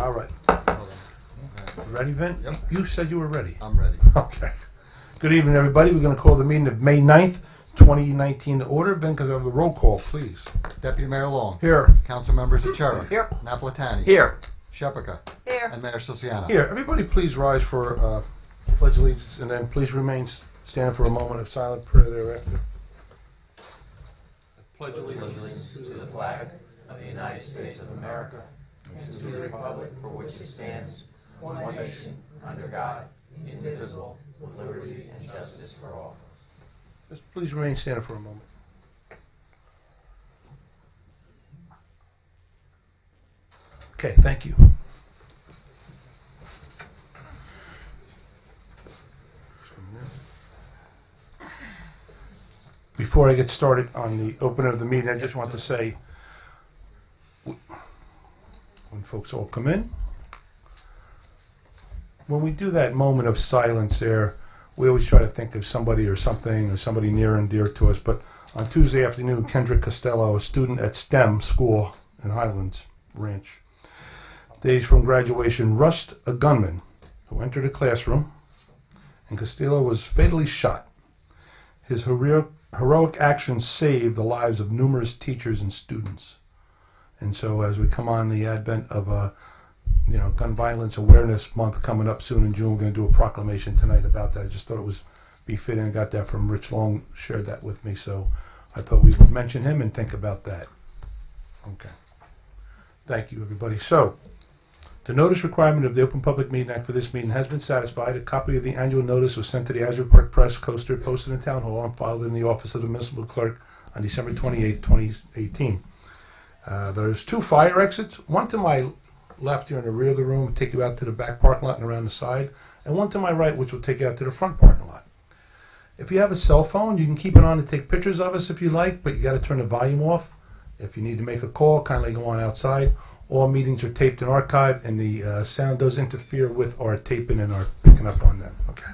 All right. Ready, Vin? Yep. You said you were ready. I'm ready. Okay. Good evening, everybody. We're going to call the meeting of May 9th, 2019 to order. Vin, because of the roll call, please. Deputy Mayor Long. Here. Council members Achara. Here. Napolitani. Here. Shepica. Here. And Mayor Siciliano. Here. Everybody please rise for pledge allegiance, and then please remain standing for a moment of silent prayer thereafter. Pledge allegiance to the flag of the United States of America and to the republic for which it stands, one nation, under God, indivisible, with liberty and justice for all. Just please remain standing for a moment. Okay, thank you. Before I get started on the opening of the meeting, I just want to say, when folks all come in, when we do that moment of silence there, we always try to think of somebody or something or somebody near and dear to us. But on Tuesday afternoon, Kendrick Costello, a student at STEM school in Highlands Ranch, days from graduation, rushed a gunman who entered a classroom, and Costello was fatally shot. His heroic actions saved the lives of numerous teachers and students. And so as we come on the advent of Gun Violence Awareness Month coming up soon in June, we're going to do a proclamation tonight about that. I just thought it was befitting. I got that from Rich Long, shared that with me, so I thought we would mention him and think about that. Okay. Thank you, everybody. So, the notice requirement of the Open Public Meeting Act for this meeting has been satisfied. A copy of the annual notice was sent to the Asbury Park Press, Coaster, posted in Town Hall, and filed in the office of the Municipal Clerk on December 28th, 2018. There's two fire exits, one to my left here in the rear of the room, take you out to the back parking lot and around the side, and one to my right, which will take you out to the front parking lot. If you have a cell phone, you can keep it on to take pictures of us if you like, but you got to turn the volume off. If you need to make a call, kindly go on outside. All meetings are taped and archived, and the sound does interfere with our taping and our picking up on them. Okay.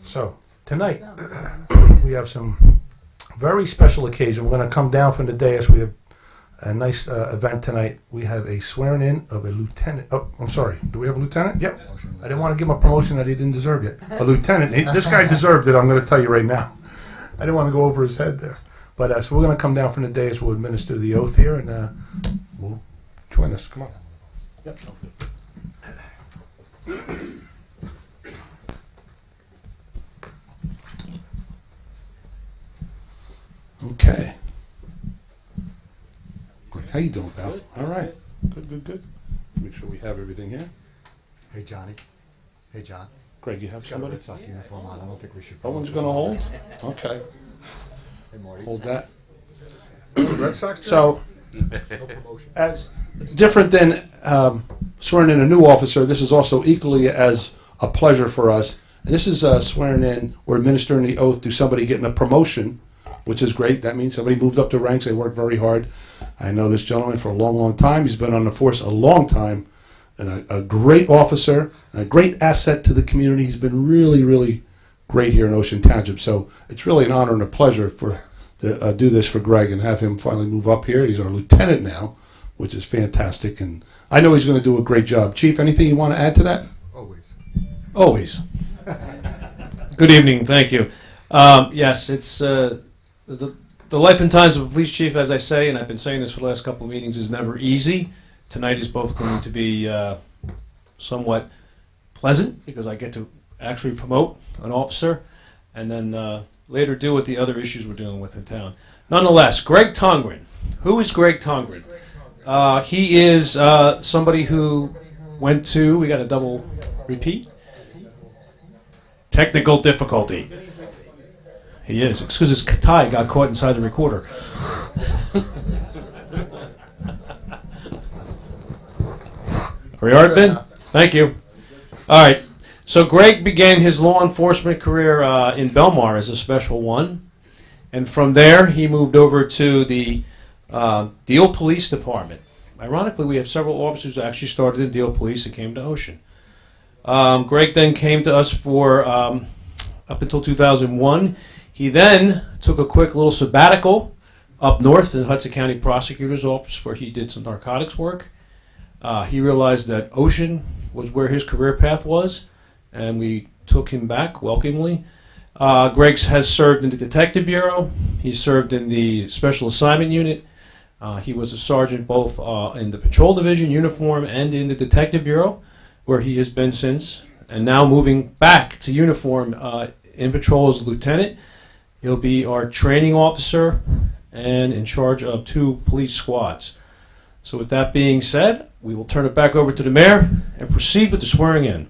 So, tonight, we have some very special occasion. We're going to come down from the dais. We have a nice event tonight. We have a swearing in of a lieutenant. Oh, I'm sorry. Do we have a lieutenant? Yep. I didn't want to give him a promotion that he didn't deserve yet. A lieutenant. This guy deserved it, I'm going to tell you right now. I didn't want to go over his head there. But so we're going to come down from the dais. We'll administer the oath here, and we'll join us. Come on. Yep. Okay. How you doing, pal? All right. Good. Make sure we have everything here. Hey, Johnny. Hey, John. Greg, you have Got a somebody? Red Sox uniform on. I don't think we should. No one's going to hold? Okay. Hey, Marty. Hold that. Red Sox. So, No promotion. as different than swearing in a new officer, this is also equally as a pleasure for us. And this is swearing in or administering the oath to somebody getting a promotion, which is great. That means somebody moved up the ranks. They worked very hard. I know this gentleman for a long time. He's been on the force a long time, and a great officer, and a great asset to the community. He's been really great here in Ocean Township. So it's really an honor and a pleasure to do this for Greg and have him finally move up here. He's our lieutenant now, which is fantastic, and I know he's going to do a great job. Chief, anything you want to add to that? Always. Good evening. Thank you. Yes, it's the life and times of a police chief, as I say, and I've been saying this for the last couple of meetings, is never easy. Tonight is both going to be somewhat pleasant because I get to actually promote an officer, and then later deal with the other issues we're dealing with in town. Nonetheless, Greg Tongren. Who is Greg Tongren? He is somebody who went to, we got a double repeat? Technical difficulty. He is. Excuse his tie got caught inside the recorder. Are you all right, Ben? Thank you. All right. So Greg began his law enforcement career in Belmar as a Special 1. And from there, he moved over to the Deal Police Department. Ironically, we have several officers who actually started in Deal Police and came to Ocean. Greg then came to us for up until 2001. He then took a quick little sabbatical up north in the Hudson County Prosecutor's Office where he did some narcotics work. He realized that Ocean was where his career path was, and we took him back welcomingly. Greg has served in the Detective Bureau. He served in the Special Assignment Unit. He was a sergeant both in the Patrol Division uniform and in the Detective Bureau, where he has been since. And now moving back to uniform in patrol as a lieutenant. He'll be our training officer and in charge of 2 police squads. So with that being said, we will turn it back over to the mayor and proceed with the swearing in.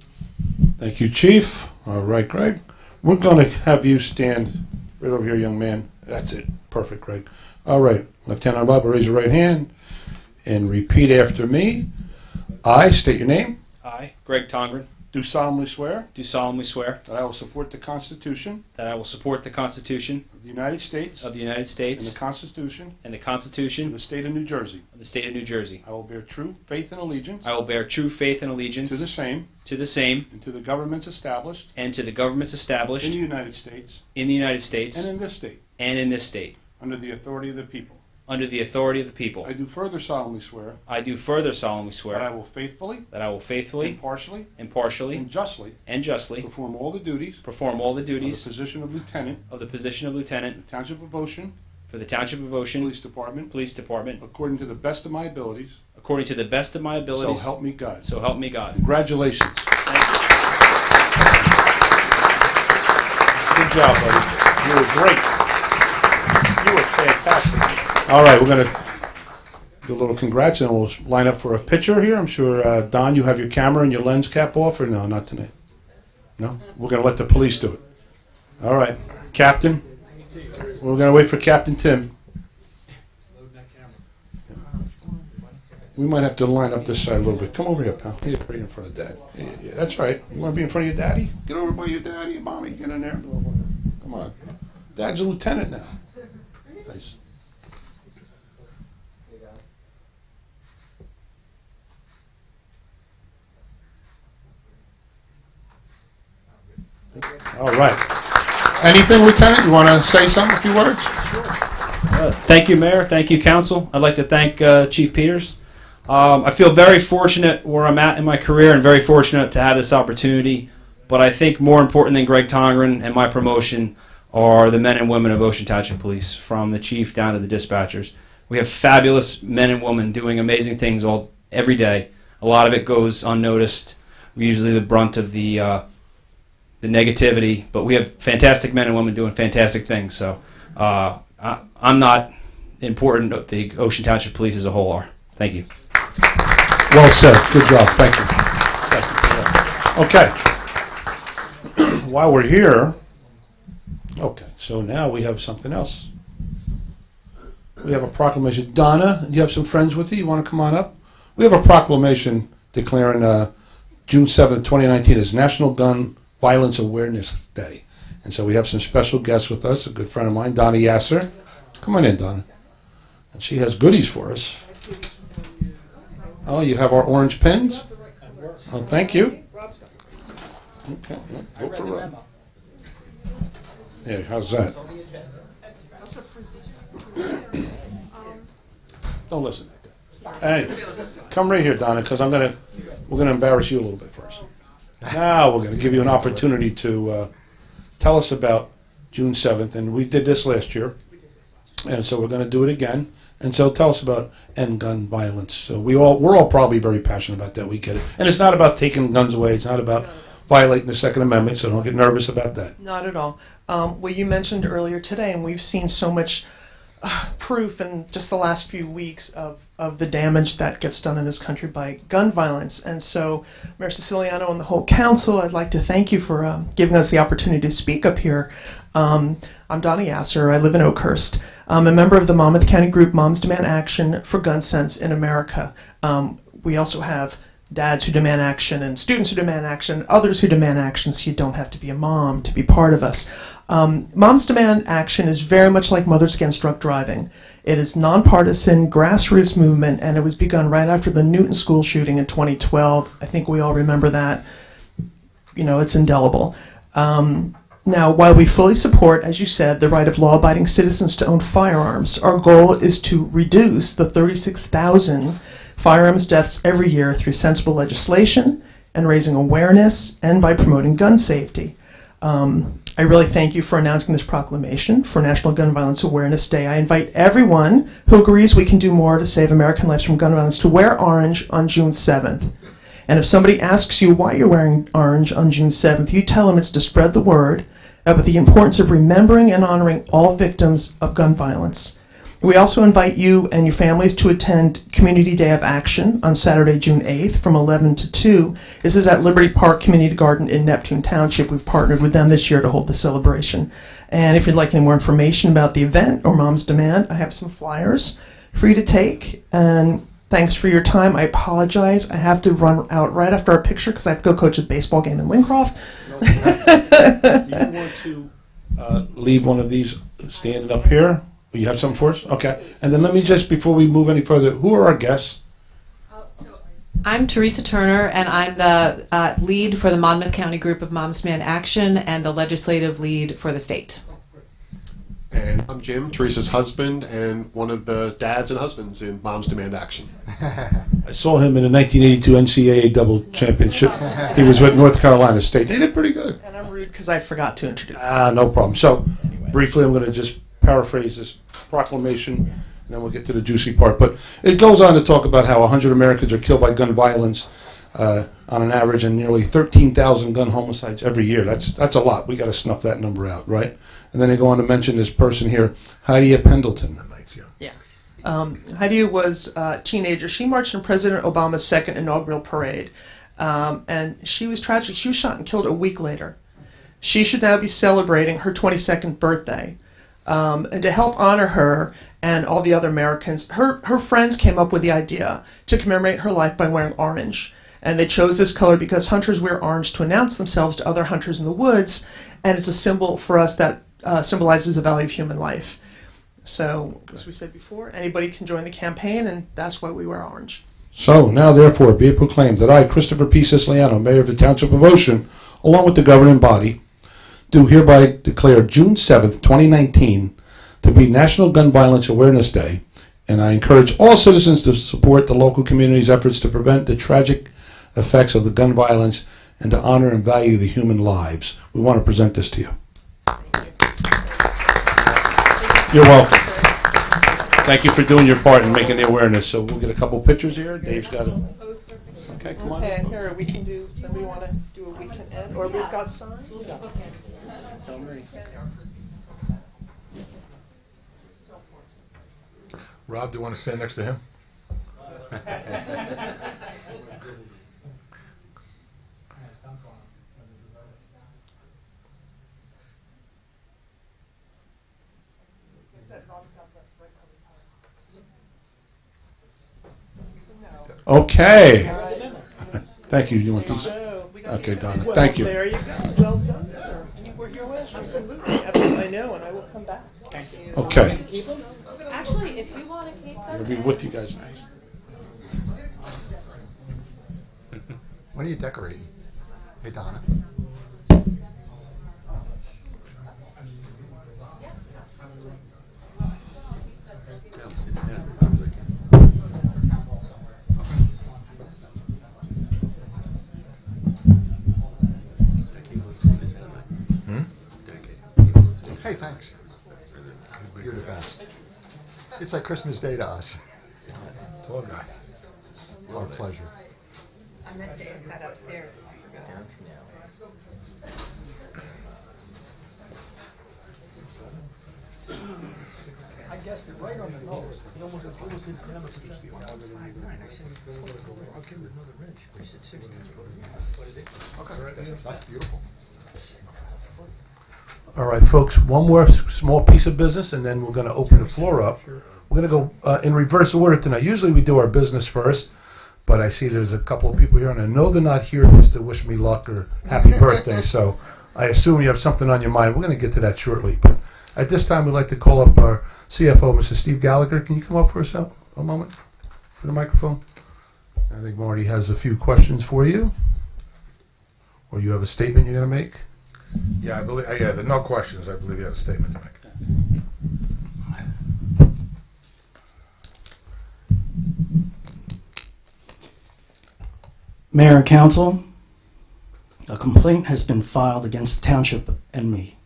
Thank you, Chief. All right, Greg. We're going to have you stand right over here, young man. That's it. Perfect, Greg. All right. Lieutenant Bob, raise your right hand and repeat after me. I state your name. I, Greg Tongren, Do solemnly swear do solemnly swear that I will support the Constitution that I will support the Constitution of the United States of the United and States the Constitution and the of Constitution the State of New Jersey. of the State of New Jersey. I will bear true faith and allegiance I will bear true faith and to allegiance the same to the same and to the governments established and to the governments in established the United States in the United States and in this state and in this state, under the authority of the people. under the authority of the people. I do further solemnly swear I do further solemnly that I swear will faithfully, that I will faithfully, impartially, impartially, and justly and justly perform all the duties perform all the of the duties position of lieutenant of the position of in lieutenant the Township of Ocean for the Township of Ocean Police Department Police Department according to the best of my abilities. according to the best of my So abilities. help me God. So help me God. Congratulations. Thank you. Good job, buddy. You were great. You were fantastic. All right, we're going to do a little congrats, and we'll line up for a picture here. I'm sure, Don, you have your camera and your lens cap off, or no, not tonight? No? We're going to let the police do it. All right. Captain? We're going to wait for Captain Tim. We might have to line up this side a little bit. Come over here, pal. Here, right in front of Dad. Yeah, that's right. You want to be in front of your daddy? Get over by your daddy and mommy. Get in there. Come on. Dad's a lieutenant now. Nice. All right. Anything, Lieutenant? You want to say something, a few words? Thank you, Mayor. Thank you, Council. I'd like to thank Chief Peters. I feel very fortunate where I'm at in my career and very fortunate to have this opportunity. But I think more important than Greg Tongren and my promotion are the men and women of Ocean Township Police, from the chief down to the dispatchers. We have fabulous men and women doing amazing things every day. A lot of it goes unnoticed. We're usually the brunt of the negativity, but we have fantastic men and women doing fantastic things. So I'm not important. The Ocean Township Police as a whole are. Thank you. Well said. Good job. Thank you. Okay. While we're here, okay, so now we have something else. We have a proclamation. Donna, do you have some friends with you? You want to come on up? We have a proclamation declaring June 7th, 2019 as National Gun Violence Awareness Day. And so we have some special guests with us, a good friend of mine, Donna Yasser. Come on in, Donna. And she has goodies for us. Oh, you have our orange pens? Oh, thank you. Okay. Vote for Rob. Yeah, how's that? Don't listen. Hey, come right here, Donna, because we're gonna embarrass you a little bit first. Now we're gonna give you an opportunity to tell us about June 7th, and we did this last year, and so we're gonna do it again. And so tell us about end gun violence. So we're all probably very passionate about that. We get it, and it's not about taking guns away. It's not about violating the Second Amendment. So don't get nervous about that. Not at all. Well, you mentioned earlier today, and we've seen so much proof in just the last few weeks of the damage that gets done in this country by gun violence. And so, Mayor Siciliano and the whole council, I'd like to thank you for giving us the opportunity to speak up here. I'm Donna Yasser. I live in Oakhurst. I'm a member of the Monmouth County group Moms Demand Action for Gun Sense in America. We also have dads who demand action and students who demand action, others who demand action, so you don't have to be a mom to be part of us. Moms Demand Action is very much like Mothers Against Drunk Driving. It is nonpartisan, grassroots movement, and it was begun right after the Newton school shooting in 2012. I think we all remember that. You know, it's indelible. Now, while we fully support, as you said, the right of law-abiding citizens to own firearms, our goal is to reduce the 36,000 firearms deaths every year through sensible legislation and raising awareness and by promoting gun safety. I really thank you for announcing this proclamation for National Gun Violence Awareness Day. I invite everyone who agrees we can do more to save American lives from gun violence to wear orange on June 7th. And if somebody asks you why you're wearing orange on June 7th, you tell them it's to spread the word about the importance of remembering and honoring all victims of gun violence. We also invite you and your families to attend Community Day of Action on Saturday, June 8th from 11 to 2. This is at Liberty Park Community Garden in Neptune Township. We've partnered with them this year to hold the celebration. And if you'd like any more information about the event or Mom's Demand, I have some flyers for you to take. And thanks for your time. I apologize. I have to run out right after our picture because I have to go coach a baseball game in Lincroft. Do you want to leave one of these standing up here? You have something for us? Okay. And then let me just, before we move any further, who are our guests? I'm Teresa Turner, and I'm the lead for the Monmouth County Group of Moms Demand Action and the legislative lead for the state. And I'm Jim, Teresa's husband, and one of the dads and husbands in Moms Demand Action. I saw him in the 1982 NCAA double championship. He was with North Carolina State. They did pretty good. And I'm rude because I forgot to introduce No problem. So, briefly, I'm going to just paraphrase this proclamation, and then we'll get to the juicy part. But it goes on to talk about how 100 Americans are killed by gun violence on an average, and nearly 13,000 gun homicides every year. That's a lot. We got to snuff that number out, right? And then they go on to mention this person here, Heidi Pendleton. Yeah. Heidi was a teenager. She marched in President Obama's second inaugural parade, and she was tragic. She was shot and killed a week later. She should now be celebrating her 22nd birthday. And to help honor her and all the other Americans, her friends came up with the idea to commemorate her life by wearing orange. And they chose this color because hunters wear orange to announce themselves to other hunters in the woods, and it's a symbol for us that symbolizes the value of human life. So, as we said before, anybody can join the campaign, and that's why we wear orange. So, now therefore be it proclaimed that I, Christopher P. Siciliano, Mayor of the Township of Ocean, along with the governing body, do hereby declare June 7th, 2019 to be National Gun Violence Awareness Day, and I encourage all citizens to support the local community's efforts to prevent the tragic effects of the gun violence and to honor and value the human lives. We want to present this to you. You're welcome. Thank you for doing your part in making the awareness. So we'll get a couple pictures here. Dave's got it. Okay, come on. Okay, and here we can do, somebody want to do a we can end, or everybody's got signs? Tell me. Rob, do you want to stand next to him? Okay. Thank you. You want these? We got Okay, Donna. Well, Thank you. There you go. Well done, sir. You were here last year. Absolutely. Absolutely. I know, and I will come back. Thank you. Okay. Actually, if you want to keep them. I'll be with you guys next. When are you decorating? Hey, Donna. Hey, thanks. You're the best. It's like Christmas Day to us. Poor guy. Our pleasure. I meant to ask that upstairs. I forgot. I guessed it right on the nose. It almost his I'll give it another wrench. We said 60. Okay, that's beautiful. All right, folks, one more small piece of business, and then we're going to open the floor up. We're going to go in reverse order tonight. Usually we do our business first, but I see there's a couple of people here, and I know they're not here just to wish me luck or happy birthday, so I assume you have something on your mind. We're going to get to that shortly. But at this time, we'd like to call up our CFO, Mr. Steve Gallagher. Can you come up for a moment for the microphone? I think Marty has a few questions for you, or you have a statement you're going to make. Yeah, I believe. Yeah, there are no questions. I believe you had a statement to make. Mayor and Council, a complaint has been filed against the Township and me.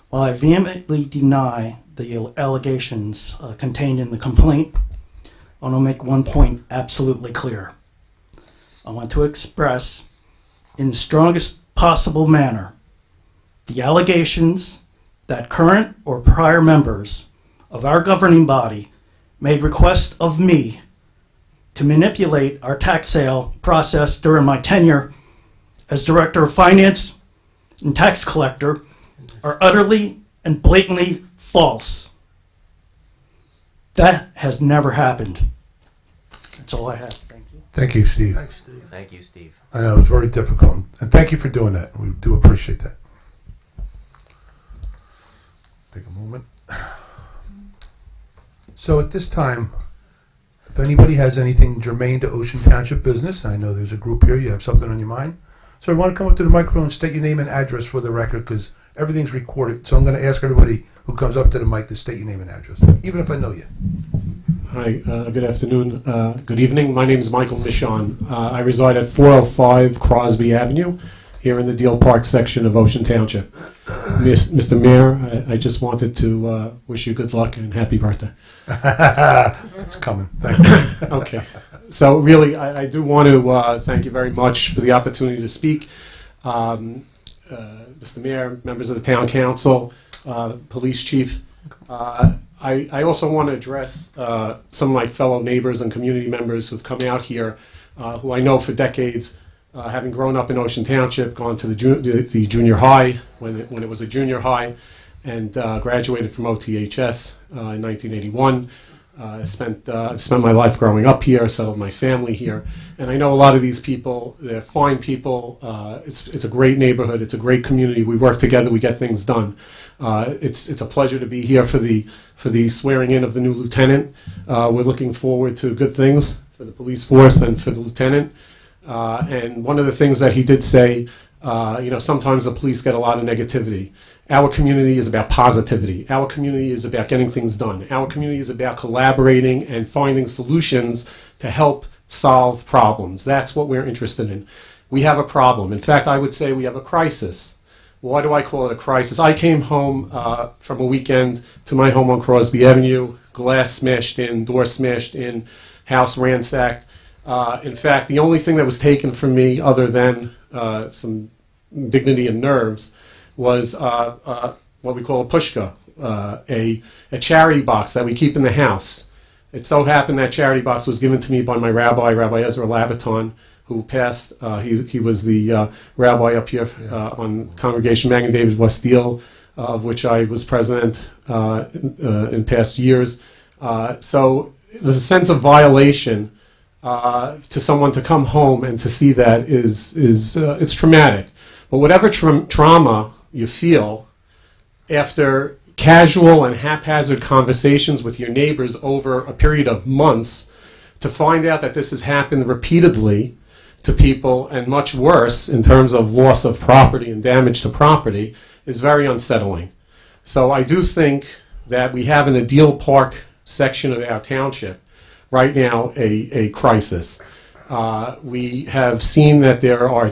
While I vehemently deny the allegations contained in the complaint, I want to make one point absolutely clear. I want to express in the strongest possible manner the allegations that current or prior members of our governing body made requests of me to manipulate our tax sale process during my tenure as Director of Finance and Tax Collector are utterly and blatantly false. That has never happened. That's all I have. Thank you. Thank you, Steve. Thanks, Steve. Thank you, Steve. I know, it's very difficult. And thank you for doing that. We do appreciate that. Take a moment. So at this time, if anybody has anything germane to Ocean Township business, I know there's a group here, you have something on your mind. So I want to come up to the microphone and state your name and address for the record because everything's recorded. So I'm going to ask everybody who comes up to the mic to state your name and address, even if I know you. Hi, good afternoon, good evening. My name is Michael Michon. I reside at 405 Crosby Avenue here in the Deal Park section of Ocean Township. Mr. Mayor, I just wanted to wish you good luck and happy birthday. It's coming. Thank you. Okay. So really, I do want to thank you very much for the opportunity to speak. Mr. Mayor, members of the Town Council, Police Chief. I also want to address some of my fellow neighbors and community members who've come out here, who I know for decades, having grown up in Ocean Township, gone to the junior high when it was a junior high, and graduated from OTHS in 1981. I've spent my life growing up here, settled my family here, and I know a lot of these people. They're fine people. It's a great neighborhood. It's a great community. We work together. We get things done. It's a pleasure to be here for the swearing in of the new lieutenant. We're looking forward to good things for the police force and for the lieutenant. And one of the things that he did say, sometimes the police get a lot of negativity. Our community is about positivity. Our community is about getting things done. Our community is about collaborating and finding solutions to help solve problems. That's what we're interested in. We have a problem. In fact, I would say we have a crisis. Why do I call it a crisis? I came home from a weekend to my home on Crosby Avenue, glass smashed in, door smashed in, house ransacked. In fact, the only thing that was taken from me other than some dignity and nerves was what we call a pushka, a charity box that we keep in the house. It so happened that charity box was given to me by my rabbi, Rabbi Ezra Labaton, who passed. He was the rabbi up here on Congregation Magen David West Deal, of which I was president in past years. So the sense of violation to someone to come home and to see that is it's traumatic. But whatever trauma you feel after casual and haphazard conversations with your neighbors over a period of months, to find out that this has happened repeatedly to people and much worse in terms of loss of property and damage to property, is very unsettling. So I do think that we have in the Deal Park section of our township right now a crisis. We have seen that there are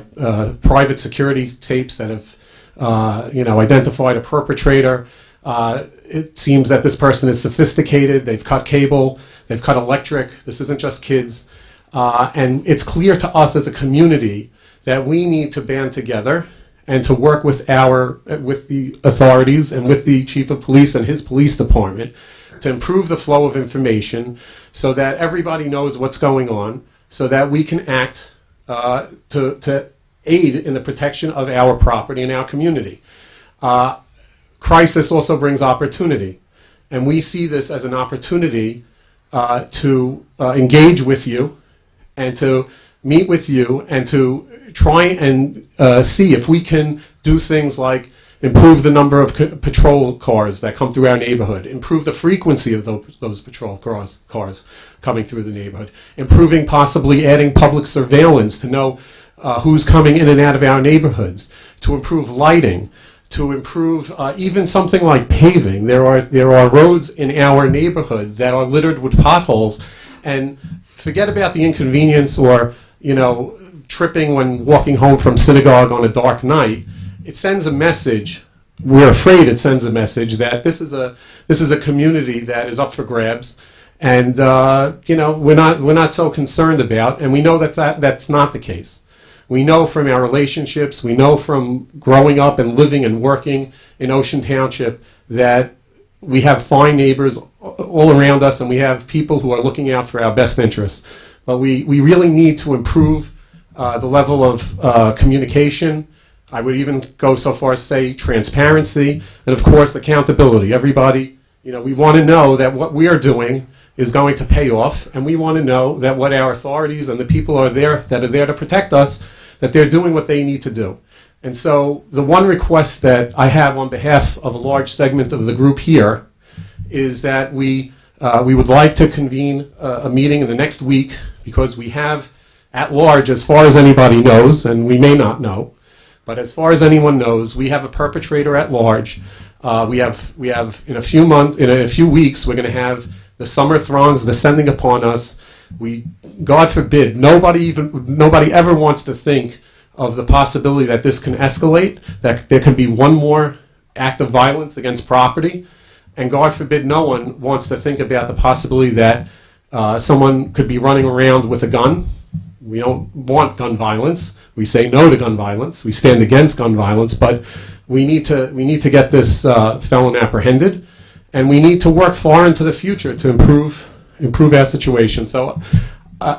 private security tapes that have identified a perpetrator. It seems that this person is sophisticated. They've cut cable, they've cut electric. This isn't just kids. And it's clear to us as a community that we need to band together and to work with the authorities and with the chief of police and his police department to improve the flow of information so that everybody knows what's going on, so that we can act to aid in the protection of our property and our community. Crisis also brings opportunity, and we see this as an opportunity to engage with you and to meet with you and to try and see if we can do things like improve the number of patrol cars that come through our neighborhood, improve the frequency of those patrol cars coming through the neighborhood, improving, possibly adding public surveillance to know who's coming in and out of our neighborhoods, to improve lighting, to improve even something like paving. There are roads in our neighborhood that are littered with potholes, and forget about the inconvenience or tripping when walking home from synagogue on a dark night, it sends a message. We're afraid it sends a message that this is a community that is up for grabs, and we're not so concerned about, and we know that's not the case. We know from our relationships, we know from growing up and living and working in Ocean Township that we have fine neighbors all around us, and we have people who are looking out for our best interests. But we really need to improve the level of communication. I would even go so far as say transparency, and of course accountability. Everybody, we want to know that what we are doing is going to pay off, and we want to know that what our authorities and the people that are there to protect us, that they're doing what they need to do. And so the one request that I have on behalf of a large segment of the group here is that we would like to convene a meeting in the next week, because we have at large, as far as anybody knows, and we may not know, but as far as anyone knows, we have a perpetrator at large. We have in a few weeks, we're going to have the summer throngs descending upon us. God forbid, nobody ever wants to think of the possibility that this can escalate, that there can be one more act of violence against property, and God forbid, no one wants to think about the possibility that someone could be running around with a gun. We don't want gun violence. We say no to gun violence. We stand against gun violence, but we need to get this felon apprehended, and we need to work far into the future to improve our situation. So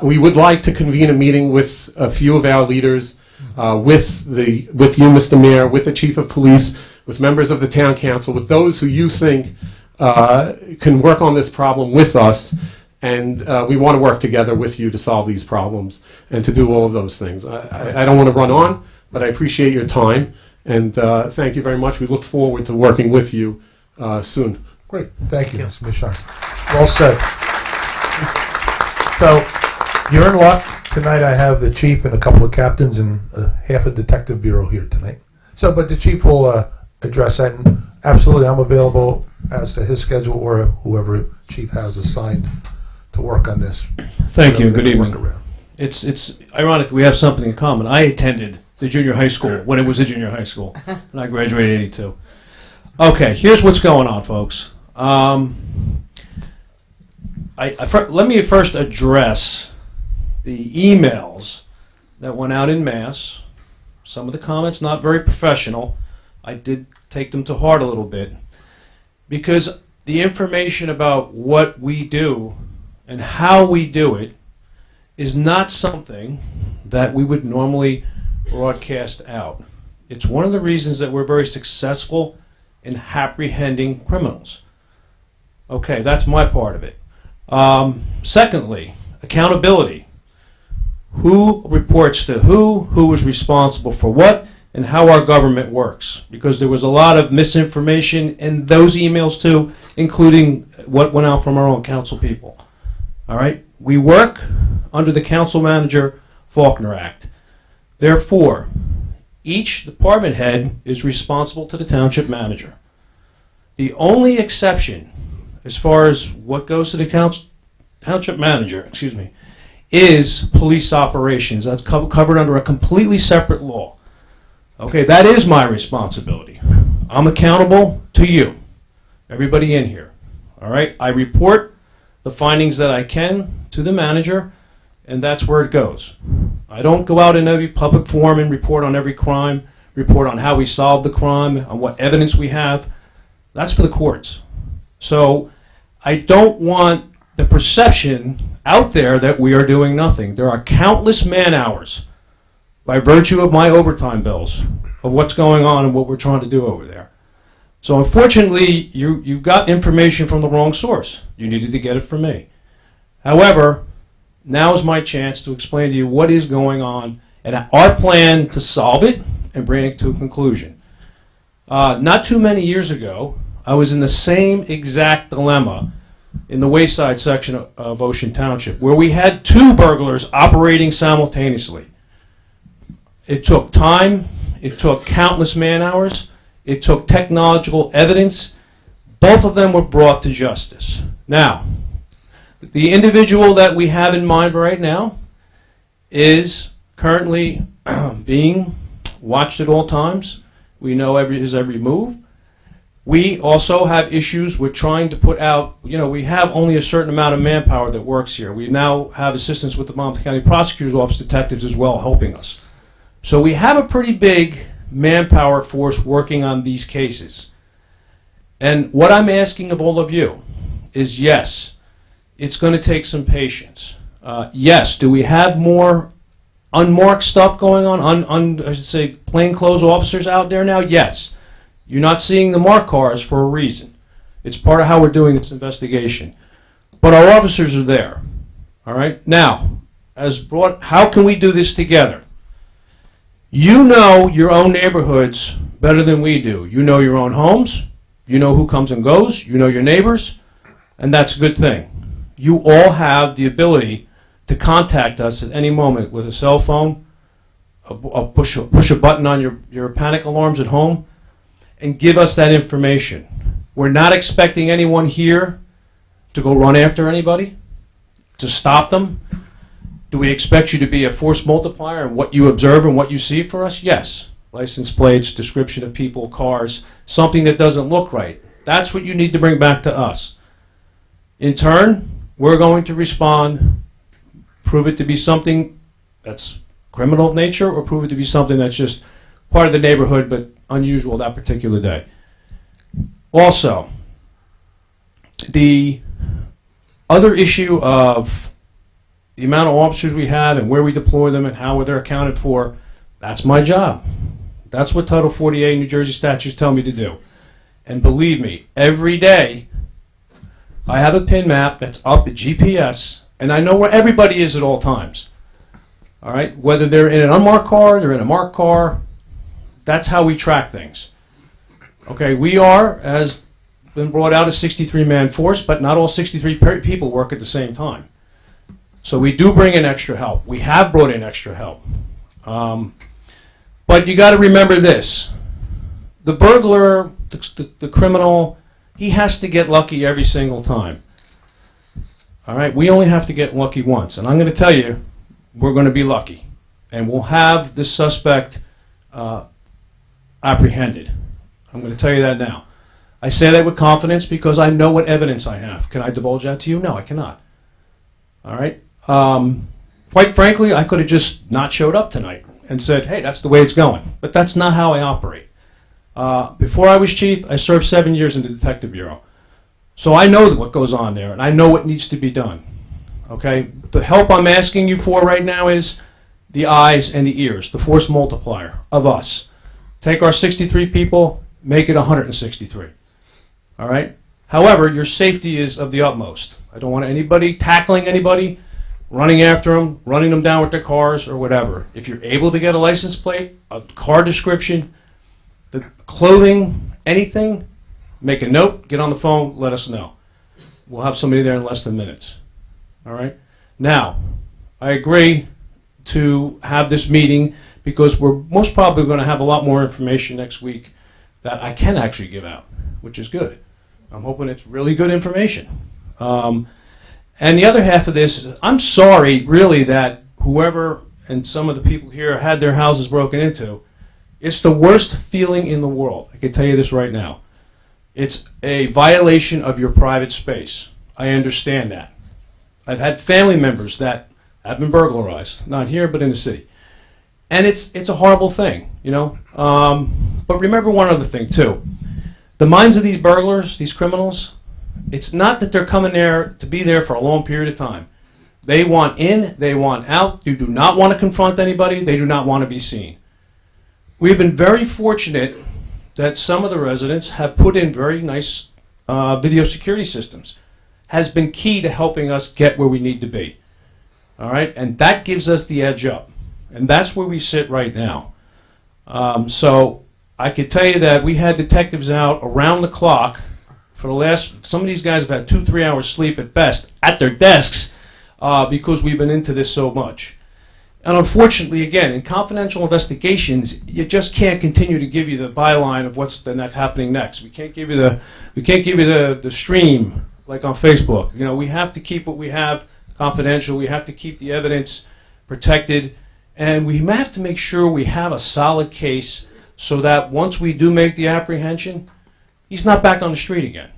we would like to convene a meeting with a few of our leaders, with you, Mr. Mayor, with the Chief of Police, with members of the Town Council, with those who you think can work on this problem with us. And we want to work together with you to solve these problems and to do all of those things. I don't want to run on, but I appreciate your time, and thank you very much. We look forward to working with you soon. Great. Thank you, Mr. Michon. Well said. So, you're in luck. Tonight I have the chief and a couple of captains and half a detective bureau here tonight. So, but the chief will address that, and absolutely I'm available as to his schedule or whoever chief has assigned to work on this. Thank you. Good evening. It's ironic we have something in common. I attended the junior high school when it was a junior high school, and I graduated in '82. Okay, here's what's going on, folks. Let me first address the emails that went out en masse. Some of the comments not very professional. I did take them to heart a little bit, because the information about what we do and how we do it is not something that we would normally broadcast out. It's one of the reasons that we're very successful in apprehending criminals. Okay, that's my part of it. Secondly, accountability. Who reports to who is responsible for what, and how our government works. Because there was a lot of misinformation in those emails too, including what went out from our own council people. All right? We work under the Council Manager Faulkner Act. Therefore, each department head is responsible to the township manager. The only exception, as far as what goes to the township manager, is police operations. That's covered under a completely separate law. Okay, that is my responsibility. I'm accountable to you, everybody in here. All right, I report the findings that I can to the manager, and that's where it goes. I don't go out in every public forum and report on every crime, report on how we solved the crime, on what evidence we have. That's for the courts. So I don't want the perception out there that we are doing nothing. There are countless man hours by virtue of my overtime bills of what's going on and what we're trying to do over there. So unfortunately, you got information from the wrong source. You needed to get it from me. However, now is my chance to explain to you what is going on and our plan to solve it and bring it to a conclusion. Not too many years ago, I was in the same exact dilemma in the Wayside section of Ocean Township, where we had two burglars operating simultaneously. It took time, it took countless man hours, it took technological evidence. Both of them were brought to justice. Now, the individual that we have in mind right now is currently being watched at all times. We know his every move. We also have issues with trying to put out, we have only a certain amount of manpower that works here. We now have assistance with the Monmouth County Prosecutor's Office detectives as well helping us. So we have a pretty big manpower force working on these cases. And what I'm asking of all of you is, yes, it's going to take some patience. Yes, do we have more unmarked stuff going on, I should say plainclothes officers out there now? Yes. You're not seeing the marked cars for a reason. It's part of how we're doing this investigation. But our officers are there. All right? Now, how can we do this together? You know your own neighborhoods better than we do. You know your own homes. You know who comes and goes. You know your neighbors. And that's a good thing. You all have the ability to contact us at any moment with a cell phone, push a button on your panic alarms at home, and give us that information. We're not expecting anyone here to go run after anybody, to stop them. Do we expect you to be a force multiplier in what you observe and what you see for us? Yes. License plates, description of people, cars, something that doesn't look right. That's what you need to bring back to us. In turn, we're going to respond, prove it to be something that's criminal of nature, or prove it to be something that's just part of the neighborhood but unusual that particular day. Also, the other issue of the amount of officers we have and where we deploy them and how they're accounted for, that's my job. That's what Title 48 New Jersey statutes tell me to do. And believe me, every day I have a pin map that's up at GPS, and I know where everybody is at all times. All right? Whether they're in an unmarked car, they're in a marked car, that's how we track things. Okay, we are, as been brought out, a 63-man force, but not all 63 people work at the same time. So we do bring in extra help. We have brought in extra help. But you got to remember this. The burglar, the criminal, he has to get lucky every single time. All right, we only have to get lucky once. And I'm going to tell you, we're going to be lucky. And we'll have this suspect apprehended. I'm going to tell you that now. I say that with confidence because I know what evidence I have. Can I divulge that to you? No, I cannot. All right? Quite frankly, I could have just not showed up tonight and said, hey, that's the way it's going. But that's not how I operate. Before I was chief, I served 7 years in the Detective Bureau. So I know what goes on there, and I know what needs to be done. Okay? The help I'm asking you for right now is the eyes and the ears, the force multiplier of us. Take our 63 people, make it 163. All right? However, your safety is of the utmost. I don't want anybody tackling anybody, running after them, running them down with their cars or whatever. If you're able to get a license plate, a car description, the clothing, anything, make a note, get on the phone, let us know. We'll have somebody there in less than minutes. All right? Now, I agree to have this meeting because we're most probably going to have a lot more information next week that I can actually give out, which is good. I'm hoping it's really good information. And the other half of this, I'm sorry, really, that whoever and some of the people here had their houses broken into. It's the worst feeling in the world. I can tell you this right now. It's a violation of your private space. I understand that. I've had family members that have been burglarized, not here, but in the city. And it's a horrible thing, you know. But remember one other thing, too. The minds of these burglars, these criminals, it's not that they're coming there to be there for a long period of time. They want in, they want out. You do not want to confront anybody. They do not want to be seen. We've been very fortunate that some of the residents have put in very nice video security systems. Has been key to helping us get where we need to be. All right? And that gives us the edge up. And that's where we sit right now. So I could tell you that we had detectives out around the clock for the last, some of these guys have had 2-3 hours sleep at best at their desks because we've been into this so much. And unfortunately, again, in confidential investigations, you just can't continue to give you the byline of what's happening next. We can't give you the stream like on Facebook. You know, we have to keep what we have confidential. We have to keep the evidence protected, and we have to make sure we have a solid case so that once we do make the apprehension, he's not back on the street again.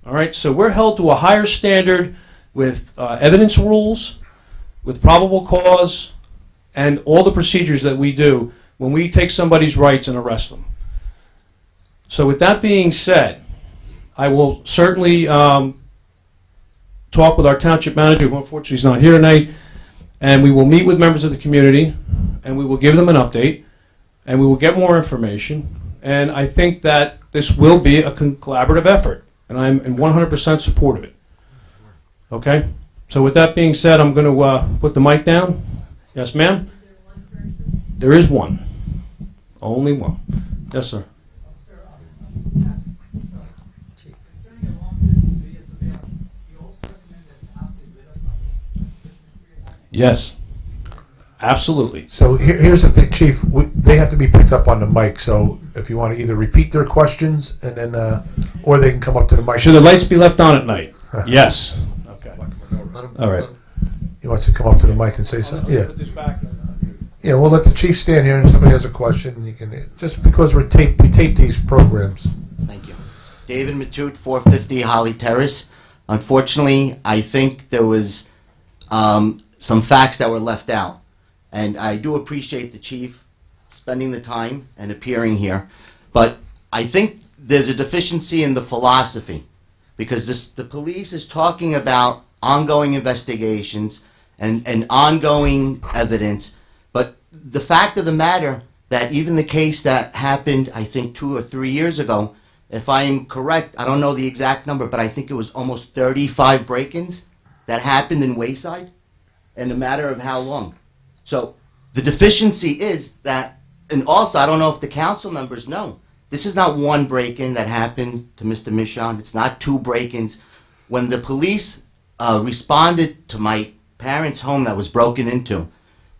All right, so we're held to a higher standard with evidence rules, with probable cause, and all the procedures that we do when we take somebody's rights and arrest them. So with that being said, I will certainly talk with our township manager, who unfortunately is not here tonight, and we will meet with members of the community, and we will give them an update, and we will get more information, and I think that this will be a collaborative effort, and I'm in 100% support of it. Okay? So with that being said, I'm going to put the mic down. Yes, ma'am? There is one. Only one. Yes, sir. Yes. Absolutely. So here's the thing, Chief. They have to be picked up on the mic. So if you want to either repeat their questions and then, or they can come up to the mic. Should the lights be left on at night? Yes. Okay. All right. He wants to come up to the mic and say something. Yeah. Put this back. Yeah, we'll let the chief stand here, and if somebody has a question, you can, just because we tape these programs. Thank you. David Matute, 450 Holly Terrace. Unfortunately, I think there was some facts that were left out. And I do appreciate the chief spending the time and appearing here. But I think there's a deficiency in the philosophy, because the police is talking about ongoing investigations and ongoing evidence. But the fact of the matter that even the case that happened, I think 2 or 3 years ago, if I am correct, I don't know the exact number, but I think it was almost 35 break-ins that happened in Wayside in a matter of how long. So the deficiency is that, and also I don't know if the council members know, this is not one break-in that happened to Mr. Michon. It's not 2 break-ins. When the police responded to my parents' home that was broken into,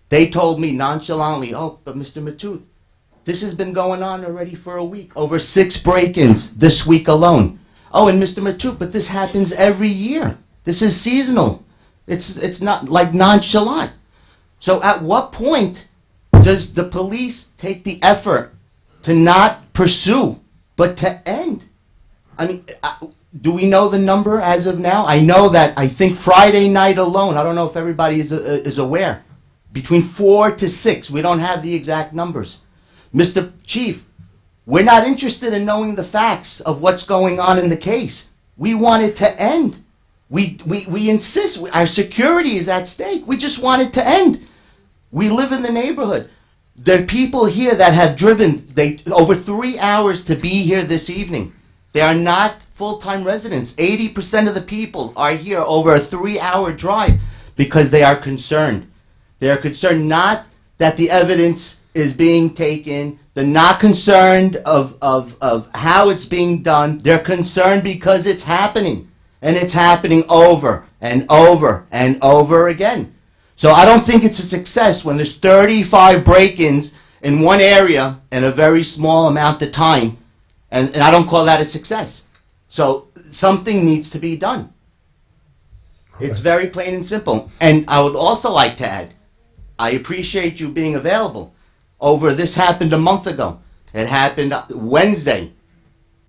they told me nonchalantly, oh, but Mr. Matute, this has been going on already for a week. Over 6 break-ins this week alone. Oh, and Mr. Matute, but this happens every year. This is seasonal. It's not like nonchalant. So at what point does the police take the effort to not pursue, but to end? I mean, do we know the number as of now? I know that I think Friday night alone, I don't know if everybody is aware, between 4 to 6, we don't have the exact numbers. Mr. Chief, we're not interested in knowing the facts of what's going on in the case. We want it to end. We insist. Our security is at stake. We just want it to end. We live in the neighborhood. There are people here that have driven over 3 hours to be here this evening. They are not full-time residents. 80% of the people are here over a 3-hour drive because they are concerned. They are concerned not that the evidence is being taken. They're not concerned of how it's being done. They're concerned because it's happening. And it's happening over and over and over again. So I don't think it's a success when there's 35 break-ins in one area in a very small amount of time. And I don't call that a success. So something needs to be done. It's very plain and simple. And I would also like to add, I appreciate you being available. This happened a month ago. It happened Wednesday,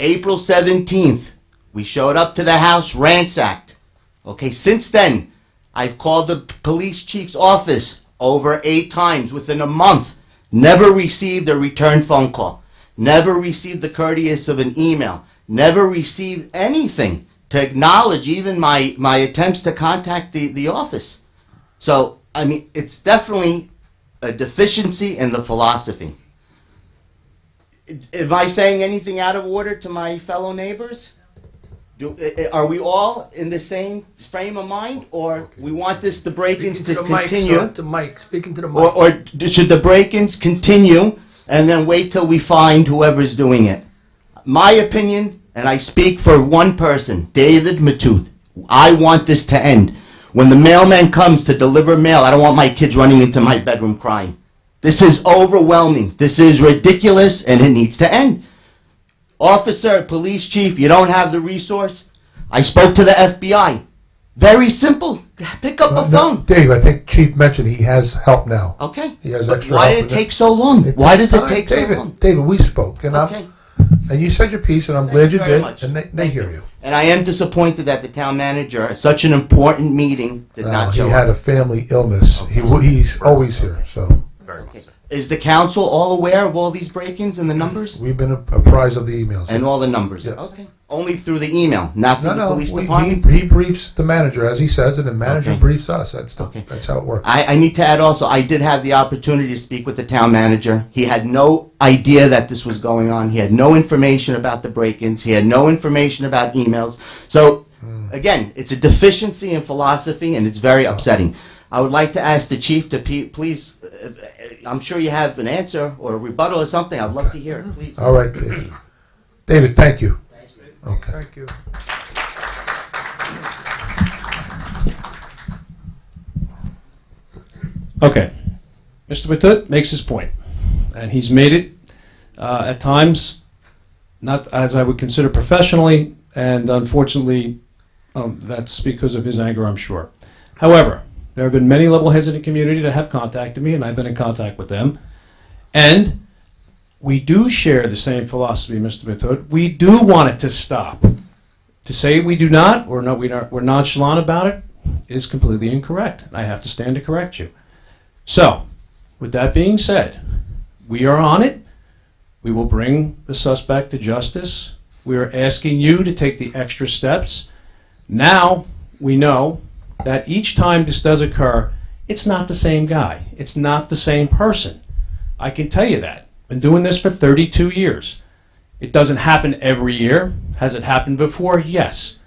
April 17th. We showed up to the house, ransacked. Okay, since then, I've called the police chief's office over 8 times within a month. Never received a return phone call. Never received the courteous of an email. Never received anything to acknowledge even my attempts to contact the office. So, I mean, it's definitely a deficiency in the philosophy. Am I saying anything out of order to my fellow neighbors? Are we all in the same frame of mind, or we want the break-ins to continue? Speaking to the mic. Or should the break-ins continue and then wait till we find whoever's doing it? My opinion, and I speak for one person, David Matute, I want this to end. When the mailman comes to deliver mail, I don't want my kids running into my bedroom crying. This is overwhelming. This is ridiculous, and it needs to end. Officer, police chief, you don't have the resource? I spoke to the FBI. Very simple. pick up a No, phone. Dave, I think Chief mentioned he has help now. Okay. He has But extra why help did with it take so long? It Why takes does it time. take so David, long? David, we spoke, and Okay. and you said your piece, and I'm Thank glad you you very did, much. and they hear you. And I am disappointed that the town manager, at such an important meeting, did not He show had up. a family illness. He's always here, so Okay. Is the council all aware of all these break-ins and the numbers? we've been apprised of the emails. And all the numbers? Yes. Okay. Only through the email, not through the police department? he briefs the manager, as he says, and the manager Okay. briefs us. That's Okay. that's how it works. I need to add also, I did have the opportunity to speak with the town manager. He had no idea that this was going on. He had no information about the break-ins. He had no information about emails. So, again, it's a deficiency in philosophy, and it's very upsetting. I would like to ask the chief to please, I'm sure you have an answer or a rebuttal or something. I'd love to hear it, please. All right, David. David, thank you. Okay. Thank you. Okay. Mr. Matut makes his point, and he's made it at times not as I would consider professionally, and unfortunately, that's because of his anger, I'm sure. However, there have been many level heads in the community that have contacted me, and I've been in contact with them, and we do share the same philosophy, Mr. Matut. We do want it to stop. To say we do not, or no, we're nonchalant about it, is completely incorrect. I have to stand to correct you. So, with that being said, we are on it. We will bring the suspect to justice. We are asking you to take the extra steps. Now, we know that each time this does occur, it's not the same guy. It's not the same person. I can tell you that. Been doing this for 32 years. It doesn't happen every year. Has it happened before? Yes.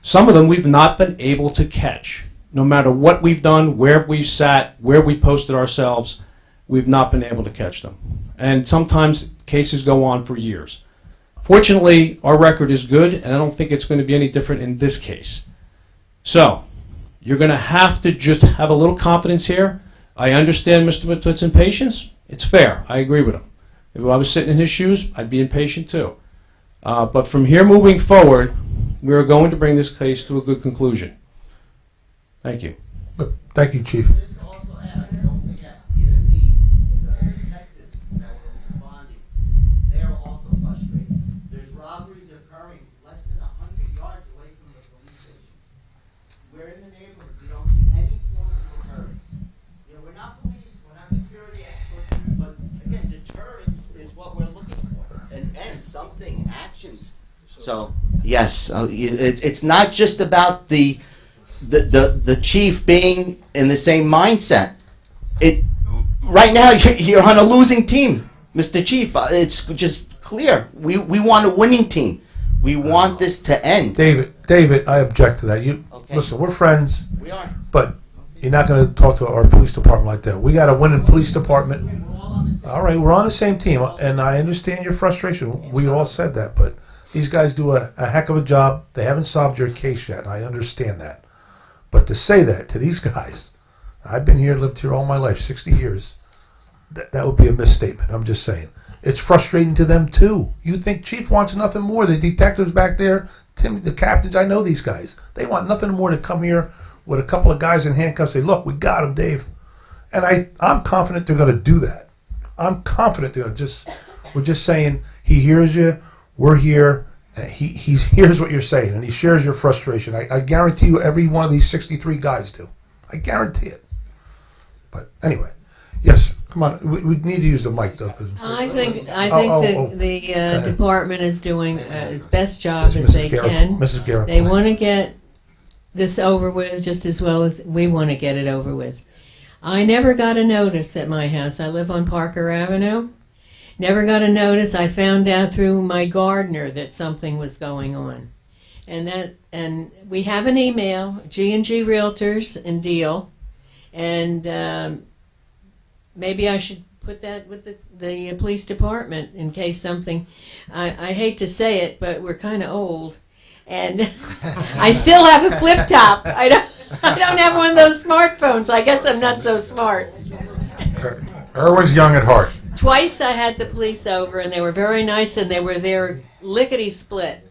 Some of them we've not been able to catch. No matter what we've done, where we've sat, where we posted ourselves, we've not been able to catch them. And sometimes cases go on for years. Fortunately, our record is good, and I don't think it's going to be any different in this case. So, you're going to have to just have a little confidence here. I understand Mr. Matut's impatience. It's fair. I agree with him. If I was sitting in his shoes, I'd be impatient too. But from here moving forward, we are going to bring this case to a good conclusion. Thank you. Good. Thank you, Chief. Just to also add, don't forget, even the detectives that were responding, they are also frustrated. There's robberies occurring less than 100 yards away from the police station. We're in the neighborhood. We don't see any forms of deterrence. You know, we're not police, we're not security experts, but again, deterrence is what we're looking for. And something, actions. So, yes, it's not just about the chief being in the same mindset. Right now you're on a losing team, Mr. Chief. It's just clear. We want a winning team. We want this to end. David, I object to that. Okay. Listen, we're friends, We are. but you're not going to talk to our police department like that. We got a winning police department. We're all on the same. All right, we're on the same team, and I understand your frustration. We all said that, but these guys do a heck of a job. They haven't solved your case yet. I understand that. But to say that to these guys, I've been here, lived here all my life, 60 years, that would be a misstatement. I'm just saying. It's frustrating to them, too. You think Chief wants nothing more. The detectives back there, Tim, the captains, I know these guys. They want nothing more to come here with a couple of guys in handcuffs, say, look, we got him, Dave. And I'm confident they're going to do that. I'm confident they're we're just saying, he hears you, we're here, he hears what you're saying, and he shares your frustration. I guarantee you every one of these 63 guys do. I guarantee it. But anyway, yes, come on. We need to use the mic, though. I think oh, the department is doing its best job Yes, as they Mrs. Garrett. can. Mrs. Garrett. They want to get this over with just as well as we want to get it over with. I never got a notice at my house. I live on Parker Avenue. Never got a notice. I found out through my gardener that something was going on. And we have an email, G&G Realtors and Deal, and maybe I should put that with the police department in case something. I hate to say it, but we're kind of old, and I still have a flip top. I don't have one of those smartphones. I guess I'm not so smart. Erwin's young at heart. Twice I had the police over, and they were very nice, and they were there lickety-split.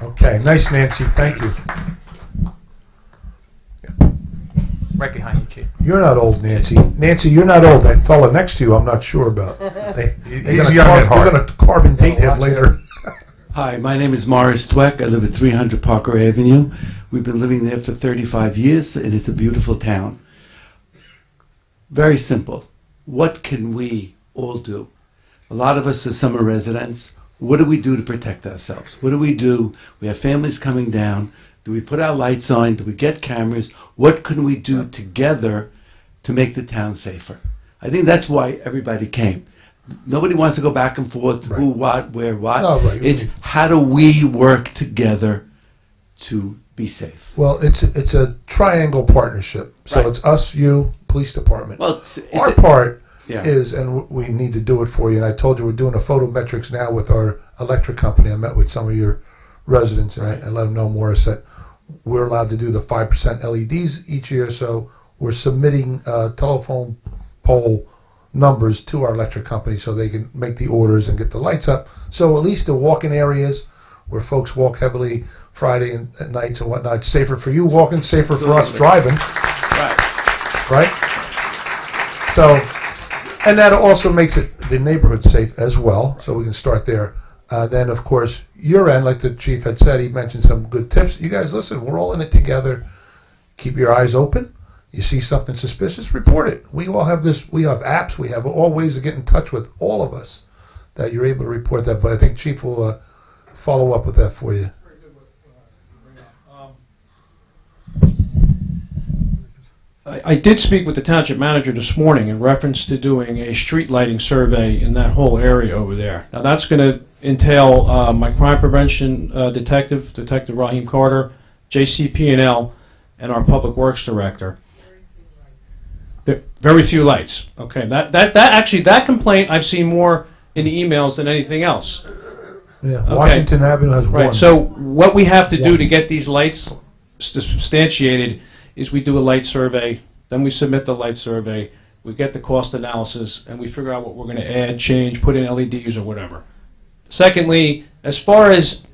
Okay, nice, Nancy. Thank you. Right behind you, Chief. You're not old, Nancy. Nancy, you're not old. That fella next to you, I'm not sure about. They're He's young at heart. going to carbon date him later. Hi, my name is Morris Dweck. I live at 300 Parker Avenue. We've been living there for 35 years, and it's a beautiful town. Very simple. What can we all do? A lot of us are summer residents. What do we do to protect ourselves? What do? We have families coming down. Do we put our lights on? Do we get cameras? What can we do together to make the town safer? I think that's why everybody came. Nobody wants to go back and forth, Right. who, what, where, what. No, right. It's how do we work together to be safe? Well, it's a triangle partnership. So Right. it's us, you, police department. Well, Our part yeah. is, and we need to do it for you, and I told you we're doing a photometrics now with our electric company. I met with some of your residents and I let them know, Morris, that we're allowed to do the 5% LEDs each year, so we're submitting telephone pole numbers to our electric company so they can make the orders and get the lights up. So at least the walking areas where folks walk heavily Friday and at nights and whatnot, it's safer for you walking, safer for us driving, right? So, and that also makes it the neighborhood safe as well, so we can start there. Then, of course, your end, like the chief had said, he mentioned some good tips. You guys, listen, we're all in it together. Keep your eyes open. You see something suspicious, report it. We all have this. We have apps. We have all ways to get in touch with all of us that you're able to report that. But I think Chief will follow up with that for you. I did speak with the township manager this morning in reference to doing a street lighting survey in that whole area over there. Now that's going to entail my crime prevention detective, Detective Raheem Carter, JCP&L, and our public works director. There, very few lights. Okay, that complaint I've seen more in the emails than anything else. Yeah, Okay. Washington Avenue has Right. one. So what we have to do to get these lights substantiated is we do a light survey, then we submit the light survey, we get the cost analysis, and we figure out what we're going to add, change, put in LEDs or whatever. Secondly, as far as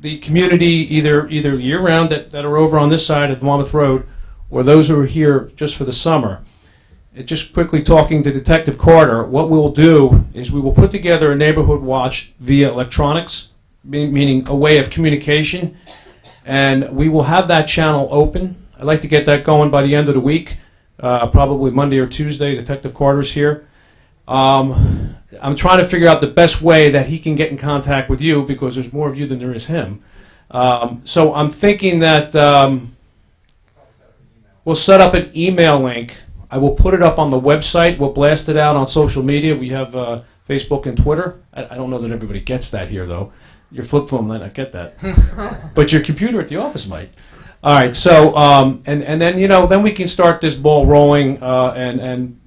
the community, either year-round that are over on this side of Monmouth Road, or those who are here just for the summer, just quickly talking to Detective Carter, what we'll do is we will put together a neighborhood watch via electronics, meaning a way of communication, and we will have that channel open. I'd like to get that going by the end of the week, probably Monday or Tuesday. Detective Carter's here. I'm trying to figure out the best way that he can get in contact with you because there's more of you than there is him. So I'm thinking that we'll set up an email link. I will put it up on the website. We'll blast it out on social media. We have Facebook and Twitter. I don't know that everybody gets that here, though. Your flip phone might not get that. But your computer at the office might. All right, so, and then, then we can start this ball rolling and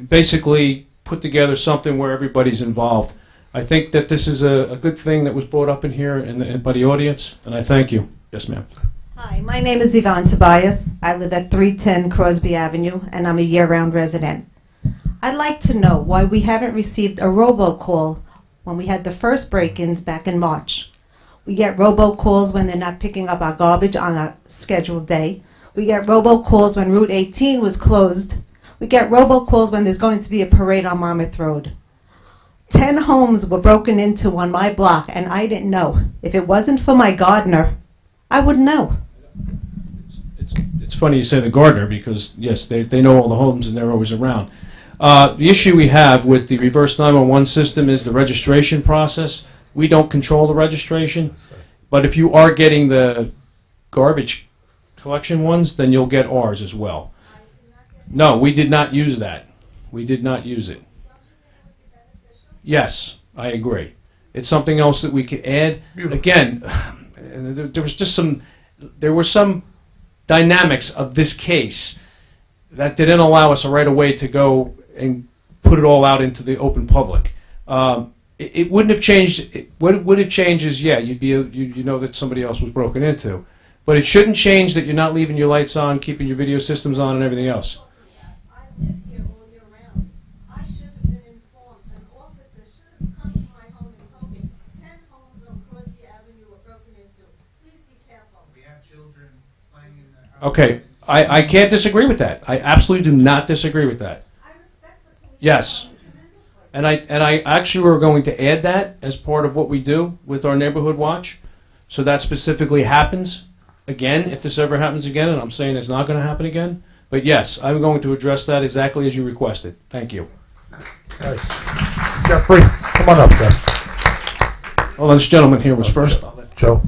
basically put together something where everybody's involved. I think that this is a good thing that was brought up in here and by the audience, and I thank you. Yes, ma'am. Hi, my name is Yvonne Tobias. I live at 310 Crosby Avenue, and I'm a year-round resident. I'd like to know why we haven't received a robocall when we had the first break-ins back in March. We get robocalls when they're not picking up our garbage on a scheduled day. We get robocalls when Route 18 was closed. We get robocalls when there's going to be a parade on Monmouth Road. 10 homes were broken into on my block, and I didn't know. If it wasn't for my gardener, I wouldn't know. It's funny you say the gardener because, yes, they know all the homes and they're always around. The issue we have with the reverse 911 system is the registration process. We don't control the registration, but if you are getting the garbage collection ones, then you'll get ours as well. No, we did not use that. We did not use it. Yes, I agree. It's something else that we could add. Again, there were some dynamics of this case that didn't allow us right away to go and put it all out into the open public. It wouldn't have changed. What would have changed is, yeah, you know that somebody else was broken into, but it shouldn't change that you're not leaving your lights on, keeping your video systems on, and everything else. I live here all year round. I should have been informed. An officer should have come to my home and told me 10 homes on Crosby Avenue were broken into. Please be careful. We have children playing in the house. Okay, I can't disagree with that. I absolutely do not disagree with that. Yes. And I actually were going to add that as part of what we do with our neighborhood watch. So that specifically happens again, if this ever happens again, and I'm saying it's not going to happen again. But yes, I'm going to address that exactly as you requested. Thank you. Nice. Jeffrey, come on up, Jeff. Well, this gentleman here was first. Joe.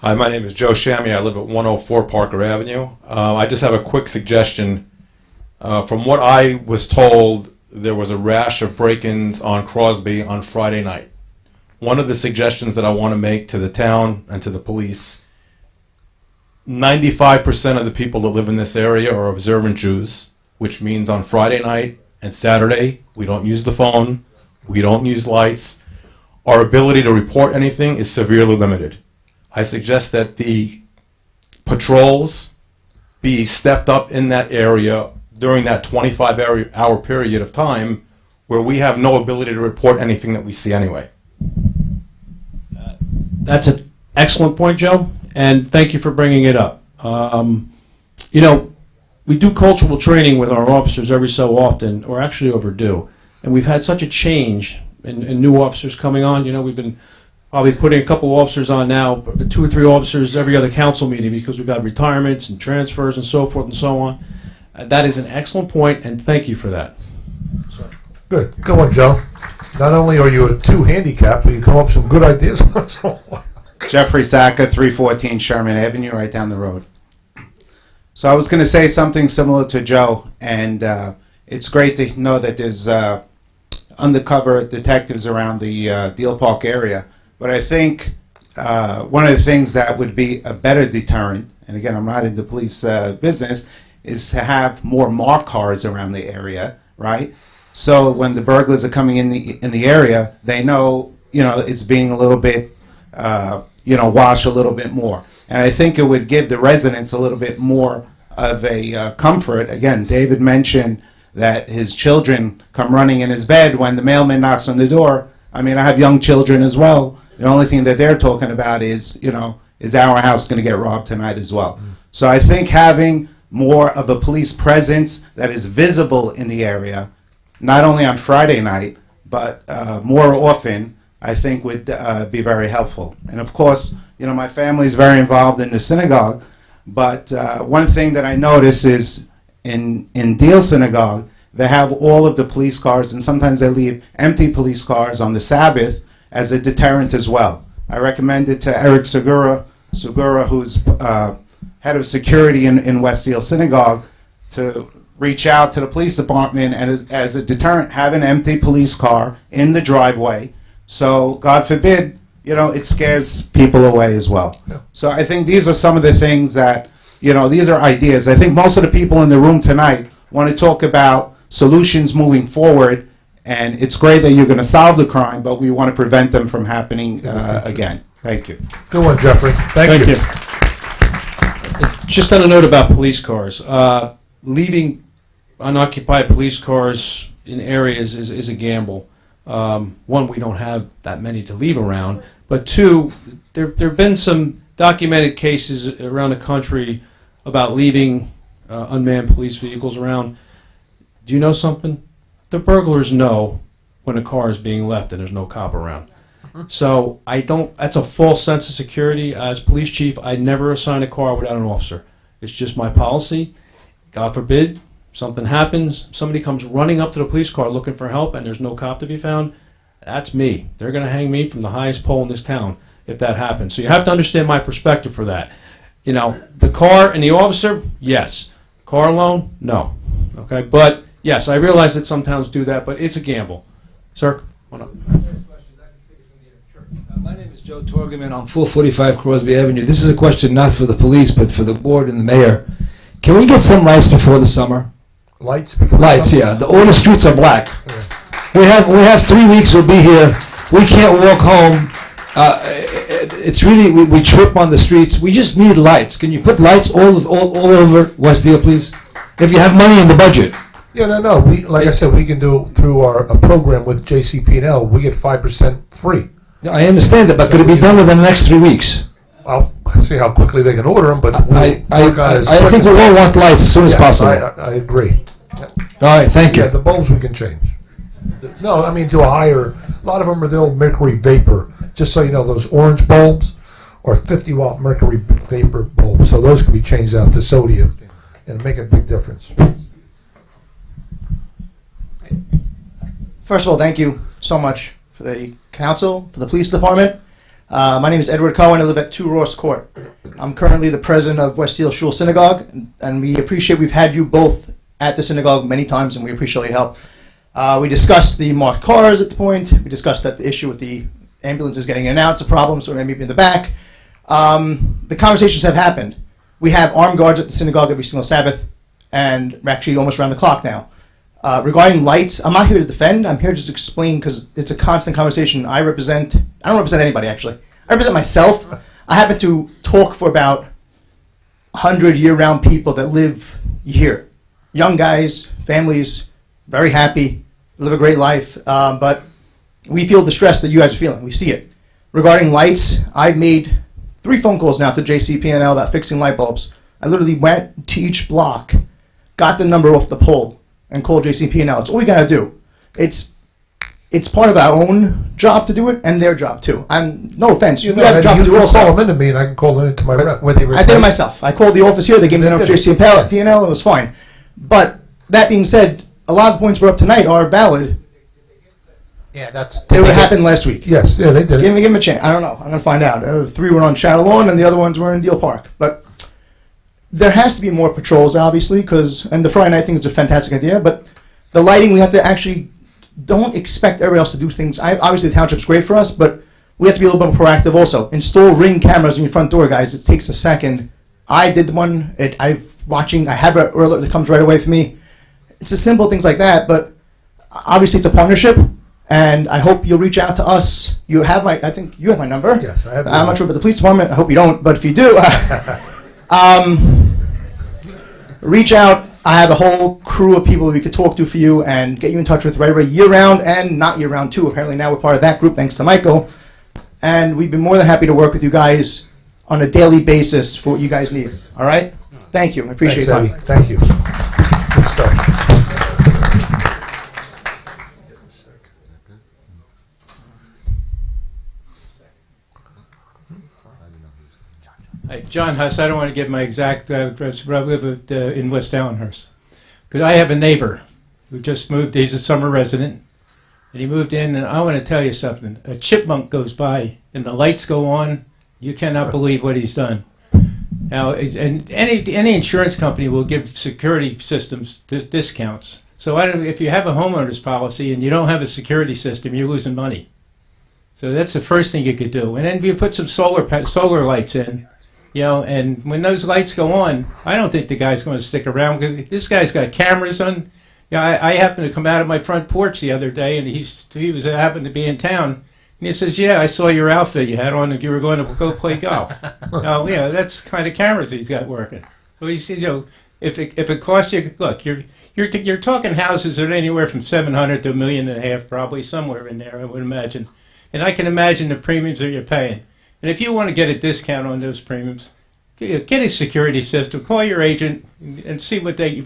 Hi, my name is Joe Shammy. I live at 104 Parker Avenue. I just have a quick suggestion. From what I was told, there was a rash of break-ins on Crosby on Friday night. One of the suggestions that I want to make to the town and to the police, 95% of the people that live in this area are observant Jews, which means on Friday night and Saturday, we don't use the phone, we don't use lights. Our ability to report anything is severely limited. I suggest that the patrols be stepped up in that area during that 25-hour period of time where we have no ability to report anything that we see anyway. That's an excellent point, Joe, and thank you for bringing it up. You know, we do cultural training with our officers every so often, or actually overdue, and we've had such a change in new officers coming on. You know, we've been probably putting a couple officers on now, 2 or 3 officers every other council meeting because we've got retirements and transfers and so forth and so on. That is an excellent point, and thank you for that. Good. Go on, Joe. Not only are you a 2 handicap, but you come up with some good ideas. Jeffrey Sacca, 314 Sherman Avenue, right down the road. So I was going to say something similar to Joe, and it's great to know that there's undercover detectives around the Deal Park area. But I think one of the things that would be a better deterrent, and again, I'm not in the police business, is to have more marked cars around the area, right? So when the burglars are coming in the area, they know, you know, it's being a little bit, you know, watched a little bit more. And I think it would give the residents a little bit more of a comfort. Again, David mentioned that his children come running in his bed when the mailman knocks on the door. I mean, I have young children as well. The only thing that they're talking about is, you know, is our house going to get robbed tonight as well? So I think having more of a police presence that is visible in the area, not only on Friday night, but more often, I think would be very helpful. And of course, you know, my family is very involved in the synagogue, but one thing that I notice is in Deal Synagogue, they have all of the police cars, and sometimes they leave empty police cars on the Sabbath as a deterrent as well. I recommend it to Eric Segura, who's head of security in West Deal Synagogue, to reach out to the police department and as a deterrent, have an empty police car in the driveway. So, God forbid, you know, it scares people away as well. Yeah. So I think these are some of the things that, you know, these are ideas. I think most of the people in the room tonight want to talk about solutions moving forward, and it's great that you're going to solve the crime, but we want to prevent them from happening again. Thank you. Good one, Jeffrey. Thank you. Just on a note about police cars, leaving unoccupied police cars in areas is a gamble. One, we don't have that many to leave around, but 2, there have been some documented cases around the country about leaving unmanned police vehicles around. Do you know something? The burglars know when a car is being left and there's no cop around. So that's a false sense of security. As police chief, I never assign a car without an officer. It's just my policy. God forbid, something happens, somebody comes running up to the police car looking for help and there's no cop to be found, that's me. They're going to hang me from the highest pole in this town if that happens. So you have to understand my perspective for that. You know, the car and the officer, yes. Car alone, no. Okay, but yes, I realize that some towns do that, but it's a gamble. Sir, one up. My name is Joe Torgerman. I'm 445 Crosby Avenue. This is a question not for the police, but for the board and the mayor. Can we get some lights before the summer? Lights? Lights, yeah. All the streets are black. Yeah. We have 3 weeks. We'll be here. We can't walk home. It's really, we trip on the streets. We just need lights. Can you put lights all over Westdale, please? If you have money in the budget. Yeah, no. We, like I said, we can do it through a program with JCP&L. We get 5% free. I understand that, but could it be done within the next 3 weeks? I'll see how quickly they can order them, but I think we all want lights as soon as possible. I agree. All right, thank you. Yeah, the bulbs we can change. No, I mean to a higher. A lot of them are the old mercury vapor. Just so you know, those orange bulbs are 50-watt mercury vapor bulbs. So those can be changed out to sodium and make a big difference. First of all, thank you so much for the council, for the police department. My name is Edward Cohen. I live at 2 Ross Court. I'm currently the president of West Steel Shul Synagogue, and we've had you both at the synagogue many times, and we appreciate your help. We discussed the marked cars at the point. We discussed that the issue with the ambulances getting in and out is a problem, so we're going to meet in the back. The conversations have happened. We have armed guards at the synagogue every single Sabbath, and we're actually almost around the clock now. Regarding lights, I'm not here to defend. I'm here to just explain because it's a constant conversation. I don't represent anybody, actually. I represent myself. I happen to talk for about 100 year-round people that live here. Young guys, families, very happy, live a great life, but we feel the stress that you guys are feeling. We see it. Regarding lights, I've made 3 phone calls now to JCP&L about fixing light bulbs. I literally went to each block, got the number off the pole, and called JCP&L. It's all we gotta do. It's part of our own job to do it, and their job too. No offense, we have a job to do also. Call them into me, and I can call them into my rep. I did it myself. I called the office here. They gave me the number of JCP&L, and it was fine. But that being said, a lot of the points brought up tonight are valid. Yeah, that's. It would have happened last week. Yes, yeah, they did. Give them a chance. I don't know. I'm going to find out. 3 were on Shadow Lawn, and the other ones were in Deal Park. But there has to be more patrols, obviously, and the Friday night thing is a fantastic idea. But the lighting, we have to actually don't expect everybody else to do things. Obviously, the township's great for us, but we have to be a little bit more proactive. Also, install Ring cameras in your front door, guys. It takes a second. I did one. I have an alert that comes right away for me. It's the simple things like that, but obviously it's a partnership, and I hope you'll reach out to us. I think you have my number. Yes, I have. I'm not sure about the police department. I hope you don't, but if you do, reach out. I have a whole crew of people we could talk to for you and get you in touch with right away, year-round and not year-round too. Apparently now we're part of that group, thanks to Michael, and we've been more than happy to work with you guys on a daily basis for what you guys need. All right? Thank you. I appreciate your time. Thank you. Good stuff. Hi, John Huss. I don't want to give my exact address, but I live in West Allenhurst. Because I have a neighbor who just moved. He's a summer resident. And he moved in, and I want to tell you something. A chipmunk goes by, and the lights go on. You cannot believe what he's done. Now, and any insurance company will give security systems discounts. So if you have a homeowner's policy and you don't have a security system, you're losing money. So that's the first thing you could do. And then if you put some solar lights in, and when those lights go on, I don't think the guy's going to stick around because this guy's got cameras on. I happened to come out of my front porch the other day, and he happened to be in town. And he says, "Yeah, I saw your outfit you had on, and you were going to go play golf." Oh, yeah, that's the kind of cameras he's got working. So he said, if it costs you, look, you're talking houses that are anywhere from $700,000 to $1.5 million, probably somewhere in there, I would imagine. And I can imagine the premiums that you're paying. And if you want to get a discount on those premiums, get a security system. Call your agent and see what you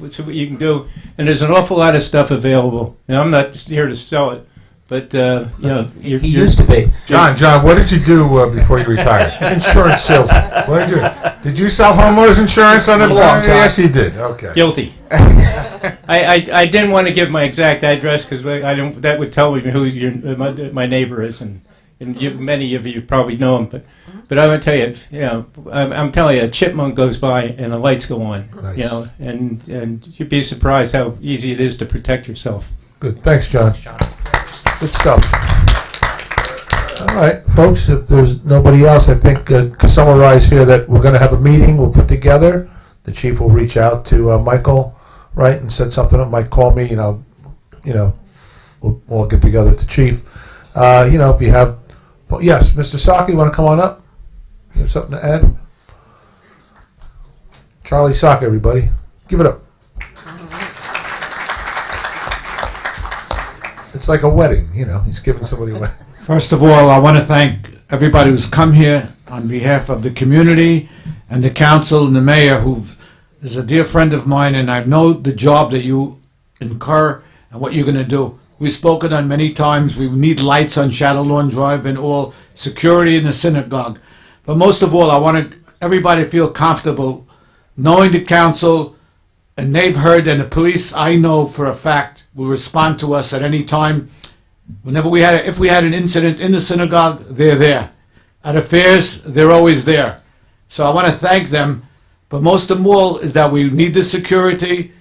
can do. And there's an awful lot of stuff available. And I'm not here to sell it. But, he used to be. John, what did you do before you retired? Insurance salesman. What did you do? Did you sell homeowners insurance on the blog? Yes, you did. Okay. Guilty. I didn't want to give my exact address because that would tell me who my neighbor is, and many of you probably know him. But I would tell you, I'm telling you, a chipmunk goes by and the lights go on. Nice. And you'd be surprised how easy it is to protect yourself. Good. Thanks, John. Good stuff. All right, folks, if there's nobody else, I think to summarize here that we're going to have a meeting we'll put together. The chief will reach out to Michael, right, and set something up. Might call me, we'll get together with the chief. If you have, yes, Mr. Saki, you want to come on up? You have something to add? Charlie Saki, everybody. Give it up. It's like a wedding, he's giving somebody a wedding. First of all, I want to thank everybody who's come here. on behalf of the community and the council and the mayor, who is a dear friend of mine, and I know the job that you incur and what you're going to do. We've spoken on many times. We need lights on Shadow Lawn Drive and all, security in the synagogue. But most of all, I want everybody to feel comfortable knowing the council, and they've heard, and the police, I know for a fact, will respond to us at any time. Whenever if we had an incident in the synagogue, they're there. At affairs, they're always there. So I want to thank them. But most of all is that we need the security.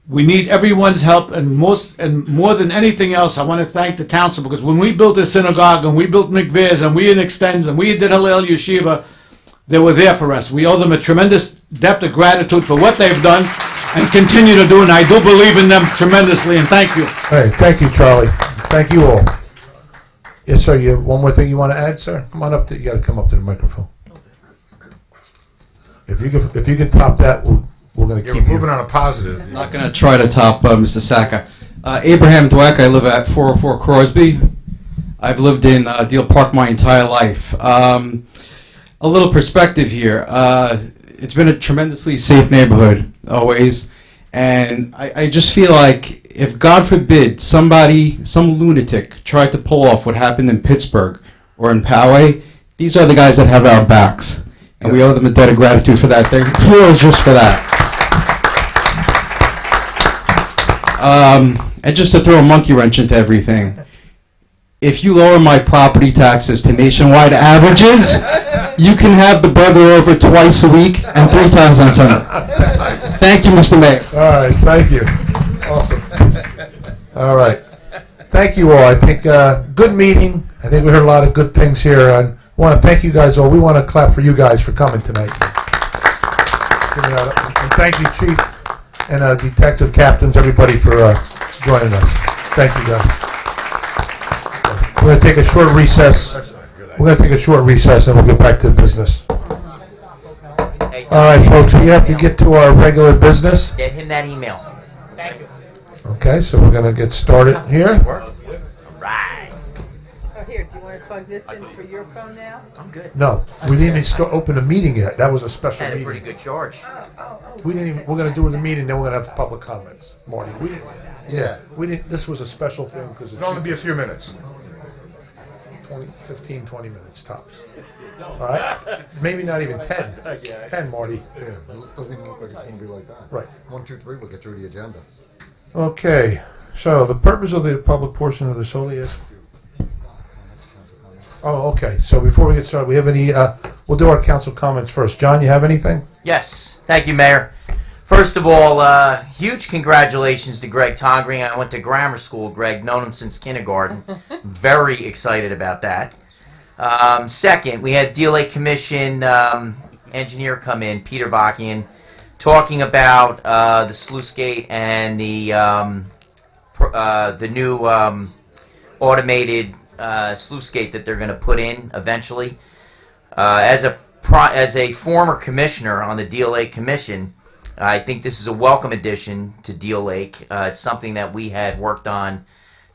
We need everyone's help, and more than anything else, I want to thank the council, because when we built the synagogue and we built mikvahs and we extended and we did Hillel Yeshiva, they were there for us. We owe them a tremendous debt of gratitude for what they've done and continue to do, and I do believe in them tremendously, and thank you. Hey, thank you, Charlie. Thank you all. Yes, sir, you have one more thing you want to add, sir? Come on up. You got to come up to the microphone. If you can top that, we're going to keep moving on a positive. I'm not going to try to top Mr. Saka. Abraham Dweck, I live at 404 Crosby. I've lived in Deal Park my entire life. A little perspective here. It's been a tremendously safe neighborhood, always. And I just feel like if, God forbid, some lunatic tried to pull off what happened in Pittsburgh or in Poway, these are the guys that have our backs. And we owe them a debt of gratitude for that. They're heroes just for that. And just to throw a monkey wrench into everything, if you lower my property taxes to nationwide averages, you can have the burger over twice a week and 3 times on Sunday. Thank you, Mr. Mayor. All right, thank you. Awesome. All right. Thank you all. I think good meeting. I think we heard a lot of good things here. And I want to thank you guys all. We want to clap for you guys for coming tonight. And thank you, Chief and Detective Captains, everybody for joining us. Thank you, guys. We're going to take a short recess. We're going to take a short recess and we'll get back to business. All right, folks, we have to get to our regular business. Get him that email. Thank you. Okay, so we're going to get started here. Right. Oh, here, do you want to plug this in for your phone now? I'm good. No, we didn't even open the meeting yet. That was a special Had a meeting. pretty good charge. We didn't even. We're going to do the meeting, then we're going to have public comments. Morning. We didn't. Yeah, we didn't. This was a special thing because It'll only be a few minutes. 15, 20 minutes tops. All right, maybe not even 10. 10, Marty. Yeah, it doesn't even look like it's going to be like that. Right. 1, 2, 3. We'll get through the agenda. Okay. So the purpose of the public portion of the SOLI is. Oh, okay. So before we get started, we have any? We'll do our council comments first. John, you have anything? Yes. Thank you, Mayor. First of all, huge congratulations to Greg Tongring. I went to grammar school, Greg. Known him since kindergarten. Very excited about that. Second, we had DLA Commission engineer come in, Peter Vakian, talking about the sluice gate and the new automated sluice gate that they're going to put in eventually. As a former commissioner on the DLA Commission, I think this is a welcome addition to Deal Lake. It's something that we had worked on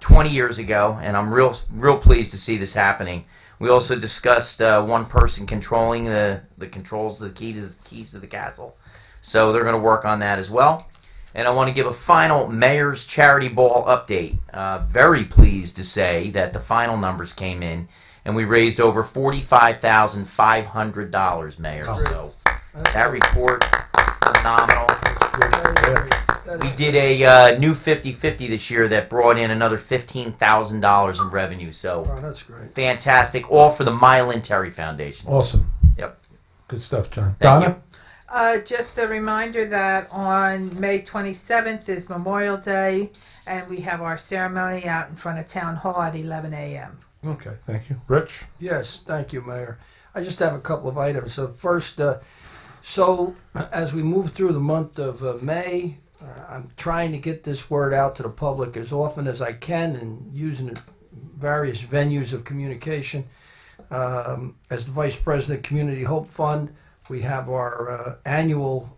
20 years ago, and I'm real pleased to see this happening. We also discussed one person controlling the controls of the keys to the castle. So they're going to work on that as well. And I want to give a final Mayor's Charity Ball update. Very pleased to say that the final numbers came in, and we raised over $45,500, Mayor. So that report, phenomenal. We did a new 50-50 this year that brought in another $15,000 in revenue. So that's great. Fantastic. All for the Mylan Terry Foundation. Awesome. Yep. Good stuff, John. Thank Donna? Just a reminder that on May 27th is Memorial Day, and we have our ceremony out in front of Town Hall at 11 a.m. Okay, thank you. Rich? Yes, thank you, Mayor. I just have a couple of items. So first, so as we move through the month of May, I'm trying to get this word out to the public as often as I can and using various venues of communication. As the Vice President Community Hope Fund, we have our annual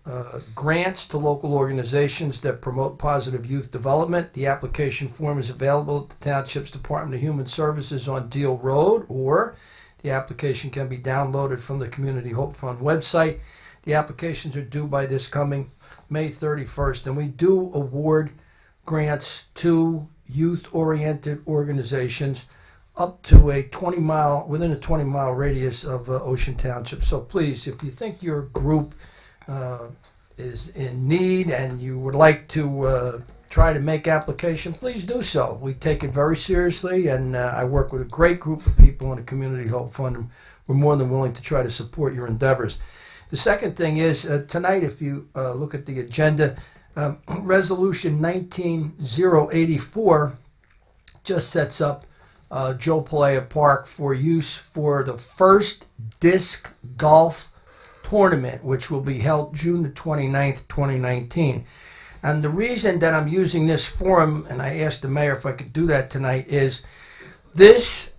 grants to local organizations that promote positive youth development. The application form is available at the Township's Department of Human Services on Deal Road or The application can be downloaded from the Community Hope Fund website. The applications are due by this coming May 31st, and we do award grants to youth-oriented organizations up to within a 20-mile radius of Ocean Township. So please, if you think your group is in need and you would like to try to make application, please do so. We take it very seriously, and I work with a great group of people in the Community Hope Fund, and we're more than willing to try to support your endeavors. The second thing is, tonight, if you look at the agenda, Resolution 19084 just sets up Joe Palaya Park for use for the first disc golf tournament, which will be held June the 29th, 2019. And the reason that I'm using this forum, and I asked the mayor if I could do that tonight, is this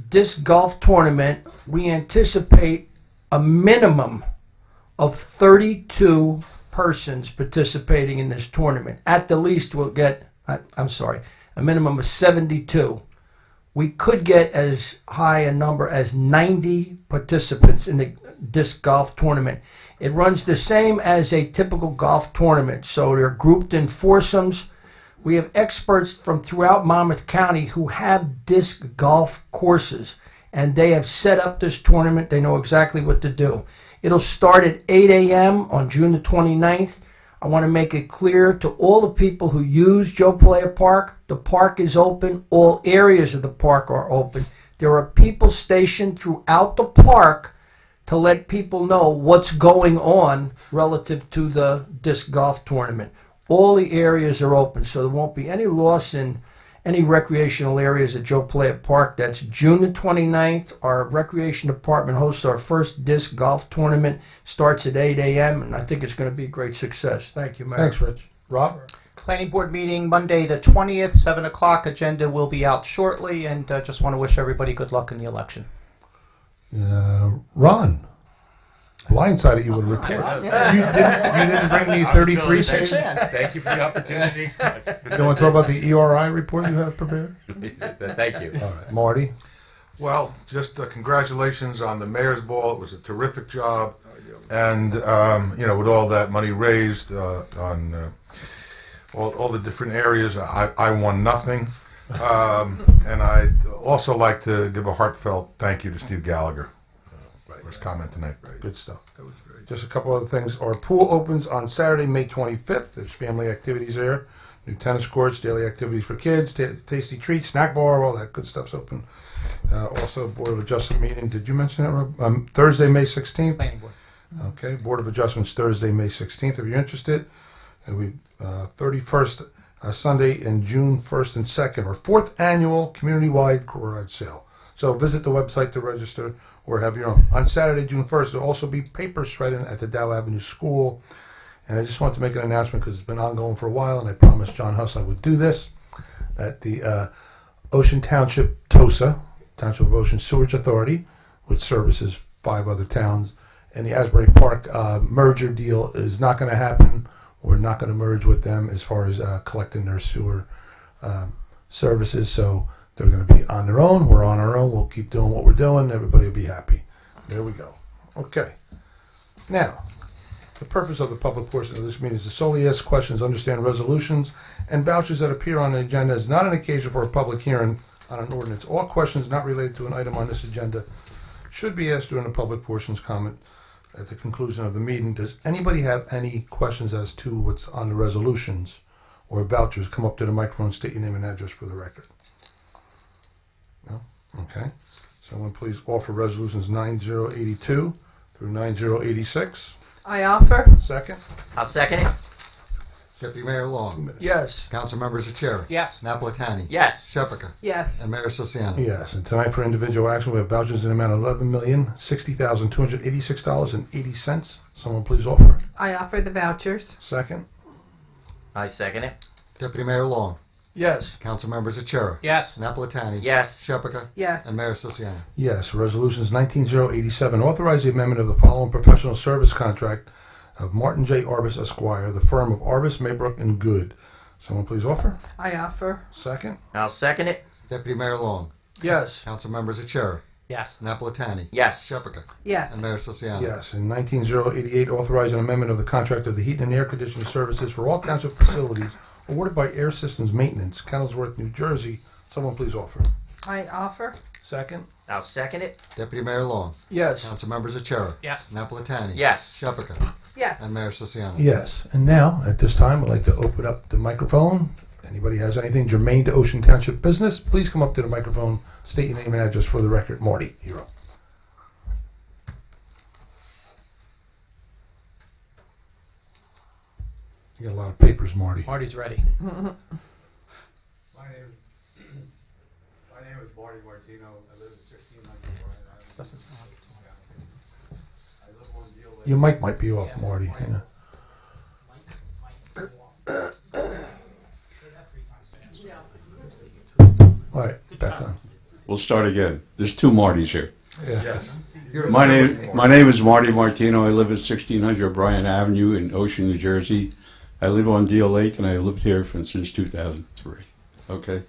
disc golf tournament, we anticipate a minimum of 32 persons participating in this tournament. At the least, we'll get, a minimum of 72. We could get as high a number as 90 participants in the disc golf tournament. It runs the same as a typical golf tournament, so they're grouped in foursomes. We have experts from throughout Monmouth County who have disc golf courses, and they have set up this tournament. They know exactly what to do. It'll start at 8 a.m. on June the 29th. I want to make it clear to all the people who use Joe Palaya Park, the park is open. All areas of the park are open. There are people stationed throughout the park to let people know what's going on relative to the disc golf tournament. All the areas are open, so there won't be any loss in any recreational areas at Joe Palaya Park. That's June the 29th. Our recreation department hosts our first disc golf tournament. Starts at 8 a.m., and I think it's going to be a great success. Thank you, Mayor. Thanks, Rich. Rob? Planning board meeting Monday the 20th, 7 o'clock. Agenda will be out shortly, and just want to wish everybody good luck in the election. Ron? Blindsided you with a report. You didn't bring me 33 seconds? Thank you for the opportunity. You want to talk about the ERI report you have prepared? Thank you. All right. Marty? Well, just congratulations on the mayor's ball. It was a terrific job. And, with all that money raised on all the different areas, I won nothing. And I'd also like to give a heartfelt thank you to Steve Gallagher for his comment tonight. Good stuff. That was great. Just a couple other things. Our pool opens on Saturday, May 25th. There's family activities there. New tennis courts, daily activities for kids, tasty treats, snack bar, all that good stuff's open. Also, Board of Adjustment meeting. Did you mention that, Rob? Thursday, May 16th? Planning board. Okay. Board of Adjustments, Thursday, May 16th, if you're interested. And we 31st Sunday in June 1st and 2nd, our 4th annual community-wide garage sale. So visit the website to register or have your own. On Saturday, June 1st, there will also be paper shredding at the Dow Avenue School. And I just want to make an announcement because it's been ongoing for a while, and I promised John Huss I would do this, that the Ocean Township, TOSA, Township of Ocean Sewerage Authority, which services 5 other towns, and the Asbury Park merger deal is not going to happen. We're not going to merge with them as far as collecting their sewer services, so they're going to be on their own. We're on our own. We'll keep doing what we're doing. Everybody will be happy. There we go. Okay. Now, the purpose of the public portion of this meeting is to solely ask questions, understand resolutions, and vouchers that appear on the agenda is not an occasion for a public hearing on an ordinance. All questions not related to an item on this agenda should be asked during the public portion's comment at the conclusion of the meeting. Does anybody have any questions as to what's on the resolutions or vouchers? Come up to the microphone, state your name and address for the record. No? Okay. Someone please offer resolutions 9082 through 9086. I offer. Second. I'll second it. Deputy Mayor Long. Yes. Council members of chair. Yes. Napolitani. Yes. Shepherd. Yes. And Mayor Sosiano. Yes, and tonight for individual action, we have vouchers in the amount of $11,060,286.80. Someone please offer. I offer the vouchers. Second. I second it. Deputy Mayor Long. Yes. Council members of chair. Yes. Napolitani. Yes. Shepherd. Yes. And Mayor Sosiano. Yes, resolutions 19087. Authorize the amendment of the following professional service contract of Martin J. Arbus Esquire, the firm of Arbus, Maybrook, and Good. Someone please offer. I offer. Second. I'll second it. Deputy Mayor Long. Yes. Council members of chair. Yes. Napolitani. Yes. Shepherd. Yes. And Mayor Siciliano. Yes. In 19088, authorize an amendment of the contract of the heat and air conditioning services for all township facilities awarded by Air Systems Maintenance, Kennelsworth, New Jersey. Someone please offer. I offer. Second. I'll second it. Deputy Mayor Long. Yes. Council members Achara. Yes. Napolitani. Yes. Shepherd. Yes. And Mayor Siciliano. Yes. And now, at this time, I'd like to open up the microphone. Anybody has anything germane to Ocean Township business, please come up to the microphone, state your name and address for the record. Marty, hero. You got a lot of papers, Marty. Marty's ready. My name is Marty Martino. I live at 1600 Bryan. Your mic might be off, Marty. Hang on. All right, back on. We'll start again. There's two Martys here. Yeah. Yes. My name is Marty Martino. I live at 1600 Bryan Avenue in Ocean, New Jersey. I live on Deal Lake, and I lived here since 2003. Okay.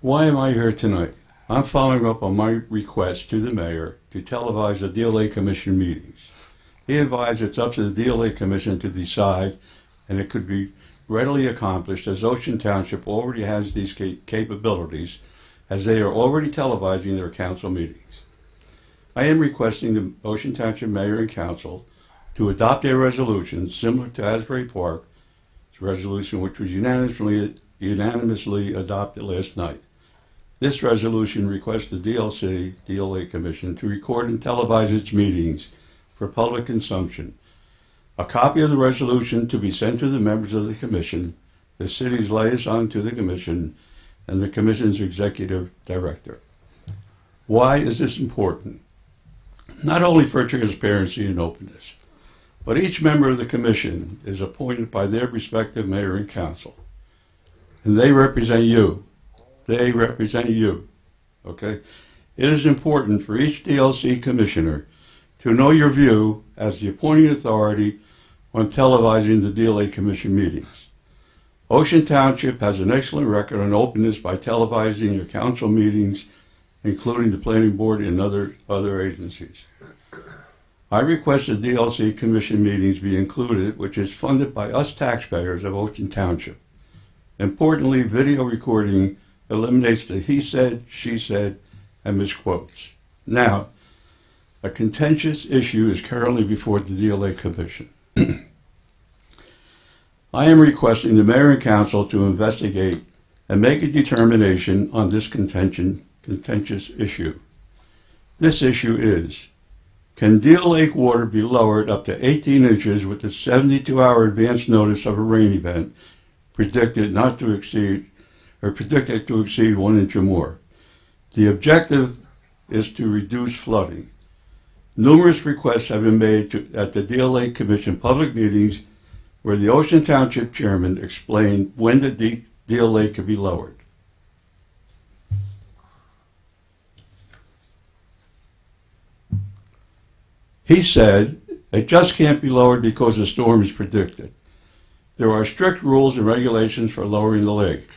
Why am I here tonight? I'm following up on my request to the mayor to televise the Deal Lake Commission meetings. He advised it's up to the Deal Lake Commission to decide, and it could be readily accomplished as Ocean Township already has these capabilities, as they are already televising their council meetings. I am requesting the Ocean Township Mayor and Council to adopt a resolution similar to Asbury Park's resolution, which was unanimously adopted last night. This resolution requests the DLC, Deal Lake Commission, to record and televise its meetings for public consumption. A copy of the resolution to be sent to the members of the commission, the city's liaison to the commission, and the commission's executive director. Why is this important? Not only for transparency and openness, but each member of the commission is appointed by their respective mayor and council. And they represent you. They represent you. Okay? It is important for each DLC commissioner to know your view as the appointing authority on televising the DLA Commission meetings. Ocean Township has an excellent record on openness by televising your council meetings, including the planning board and other agencies. I request the DLC Commission meetings be included, which is funded by us taxpayers of Ocean Township. Importantly, video recording eliminates the he said, she said, and misquotes. Now, a contentious issue is currently before the DLA Commission. I am requesting the Mayor and Council to investigate and make a determination on this contentious issue. This issue is, can Deal Lake water be lowered up to 18 inches with the 72-hour advance notice of a rain event predicted to exceed 1 inch or more? The objective is to reduce flooding. Numerous requests have been made at the Deal Lake Commission public meetings where the Ocean Township chairman explained when the Deal Lake could be lowered. He said it just can't be lowered because a storm is predicted. There are strict rules and regulations for lowering the lake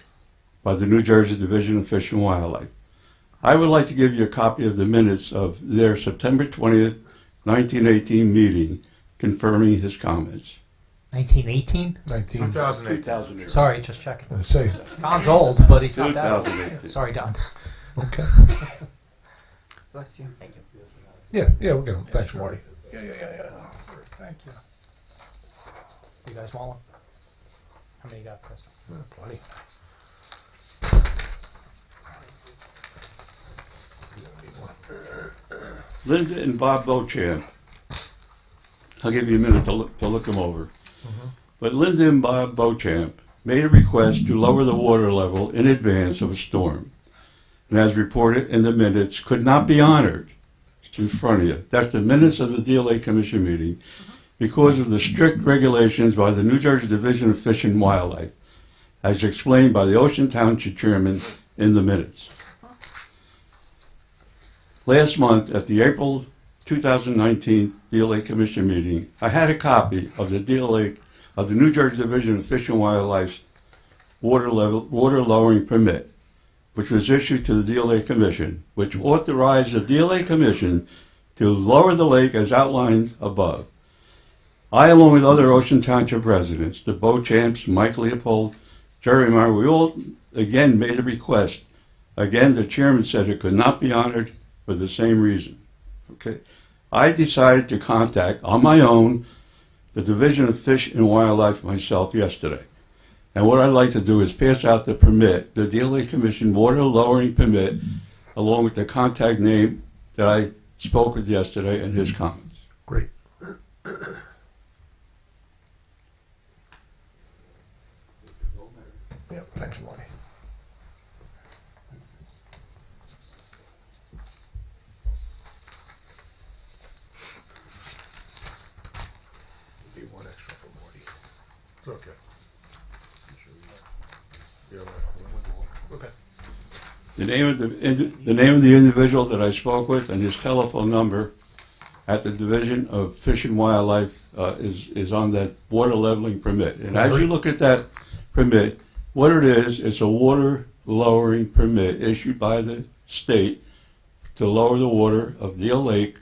by the New Jersey Division of Fish and Wildlife. I would like to give you a copy of the minutes of their September 20th, 1918 meeting confirming his comments. 1918? 2008. Sorry, just checking. Say. Don's old, but he's not that 2018. old. Sorry, Don. Okay. Bless you. Thank you. Yeah, we'll get him. Thanks, Marty. Yeah. Thank you. You guys want one? How many you got, Chris? Plenty. Linda and Bob Beauchamp. I'll give you a minute to look them over. But Linda and Bob Beauchamp made a request to lower the water level in advance of a storm. And as reported in the minutes, could not be honored. It's in front of you. That's the minutes of the DLA Commission meeting because of the strict regulations by the New Jersey Division of Fish and Wildlife, as explained by the Ocean Township chairman in the minutes. Last month, at the April 2019 DLA Commission meeting, I had a copy of the the New Jersey Division of Fish and Wildlife's water lowering permit, which was issued to the DLA Commission, which authorized the DLA Commission to lower the lake as outlined above. I, along with other Ocean Township residents, the Beauchamps, Mike Leopold, Jerry Meyer, we all again made a request. Again, the chairman said it could not be honored for the same reason. Okay, I decided to contact, on my own, the Division of Fish and Wildlife myself yesterday. And what I'd like to do is pass out the permit, the DLA Commission water lowering permit, along with the contact name that I spoke with yesterday and his comments. Great. Yep, thanks, Marty. Be one extra for Marty. It's okay. Okay. The name of the individual that I spoke with and his telephone number at the Division of Fish and Wildlife is on that water leveling permit. And as you look at that permit, what it is, it's a water lowering permit issued by the state to lower the water of Deal Lake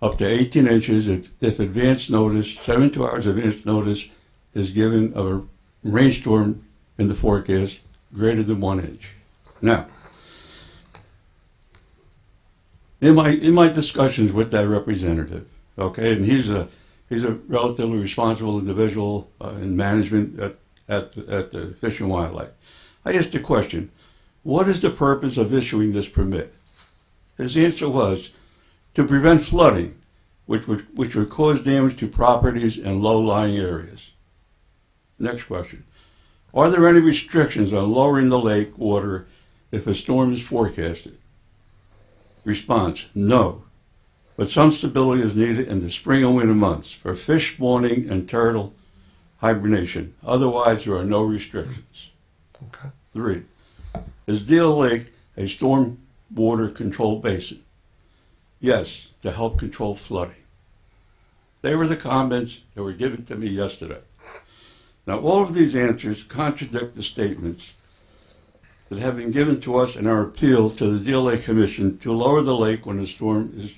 up to 18 inches if advance notice, 72 hours advance notice is given of a rainstorm in the forecast greater than 1 inch. Now, in my discussions with that representative, okay, and he's a relatively responsible individual in management at the Fish and Wildlife. I asked the question, what is the purpose of issuing this permit? His answer was to prevent flooding, which would cause damage to properties in low-lying areas. Next question. Are there any restrictions on lowering the lake water if a storm is forecasted? Response, no. But some stability is needed in the spring and winter months for fish spawning and turtle hibernation. Otherwise, there are no restrictions. Okay. 3. Is Deal Lake a storm water control basin? Yes, to help control flooding. They were the comments that were given to me yesterday. Now, all of these answers contradict the statements that have been given to us in our appeal to the DLA Commission to lower the lake when a storm is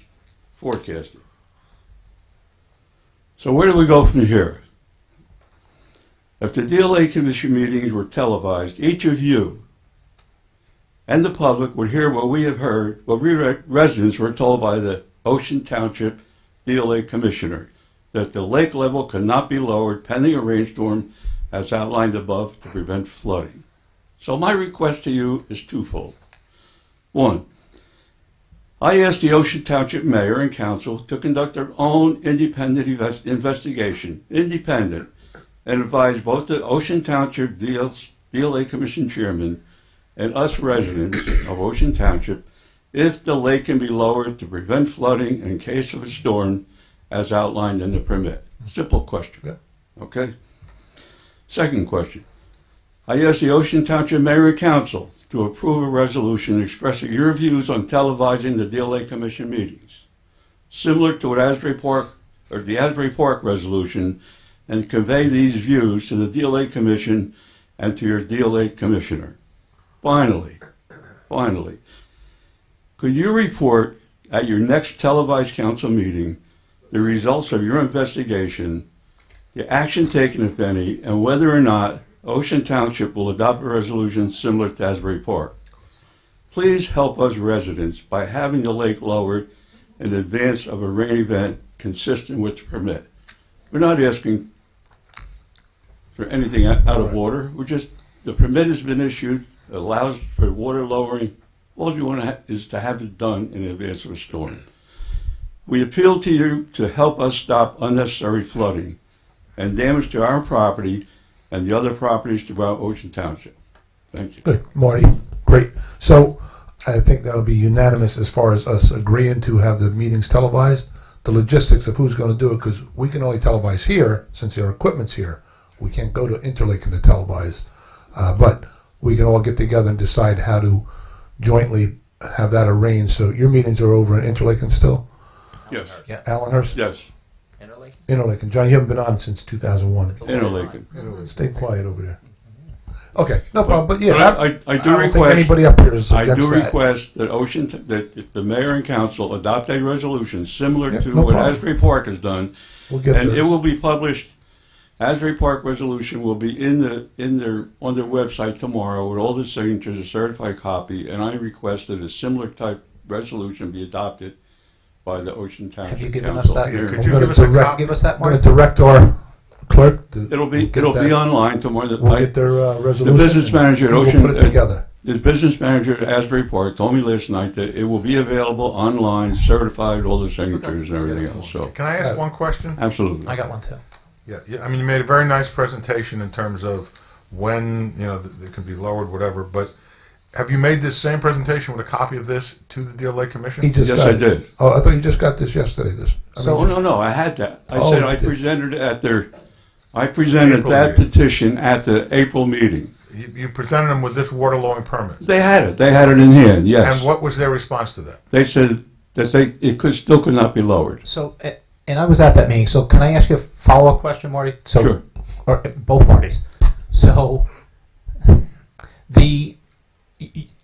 forecasted. So where do we go from here? If the DLA Commission meetings were televised, each of you and the public would hear what we have heard, what we residents were told by the Ocean Township DLA Commissioner, that the lake level cannot be lowered pending a rainstorm as outlined above to prevent flooding. So my request to you is twofold. 1, I asked the Ocean Township Mayor and Council to conduct their own independent investigation, and advise both the Ocean Township DLA Commission Chairman and us residents of Ocean Township if the lake can be lowered to prevent flooding in case of a storm as outlined in the permit. Simple question. Yeah. Okay? Second question. I asked the Ocean Township Mayor and Council to approve a resolution expressing your views on televising the DLA Commission meetings, similar to the Asbury Park resolution, and convey these views to the DLA Commission and to your DLA Commissioner. Finally, could you report at your next televised council meeting the results of your investigation, the action taken, if any, and whether or not Ocean Township will adopt a resolution similar to Asbury Park? Please help us residents by having the lake lowered in advance of a rain event consistent with the permit. We're not asking for anything out of order. The permit has been issued, allows for water lowering. All you want is to have it done in advance of a storm. We appeal to you to help us stop unnecessary flooding and damage to our property and the other properties throughout Ocean Township. Thank you. Good, Marty. Great. So I think that'll be unanimous as far as us agreeing to have the meetings televised. The logistics of who's going to do it, because we can only televise here since our equipment's here. We can't go to Interlake and to televise. But we can all get together and decide how to jointly have that arranged. So your meetings are over in Interlake and still? Yes. Yeah. Allenhurst? Yes. Interlake. And John, you haven't been on since 2001. Interlake. Stay quiet over there. Okay, no problem. But yeah, I do don't request. think anybody up here is I against do that. request that the mayor and council adopt a resolution similar to no what problem. Asbury Park has done, We'll get and there. it will be published. Asbury Park resolution will be on their website tomorrow with all the signatures, a certified copy, and I request that a similar type resolution be adopted by the Ocean Township Have you given Council. us that? here. Could you give us a copy? Give us that, I'm going Mark. to direct our clerk. It'll be get that. online tomorrow. We'll get their resolution. The business manager at and we'll Ocean, put it together. the business manager at Asbury Park told me last night that it will be available online, certified, all the signatures and everything else. So, Can I ask one question? absolutely. I got one too. Yeah, I mean, you made a very nice presentation in terms of when, it can be lowered, whatever, but have you made this same presentation with a copy of this to the Deal Lake Commission? He just Yes, got I it. did. Oh, I thought you just got this yesterday. No, I had that. I Oh, said you I did. presented it I presented April that meeting. petition at the April meeting. You presented them with this water lowering permit. They had it. They had it in hand, yes. And what was their response to that? They said that it still could not be lowered. So, and I was at that meeting. So, can I ask you a follow-up question, Marty? So, Sure. Or both parties. So,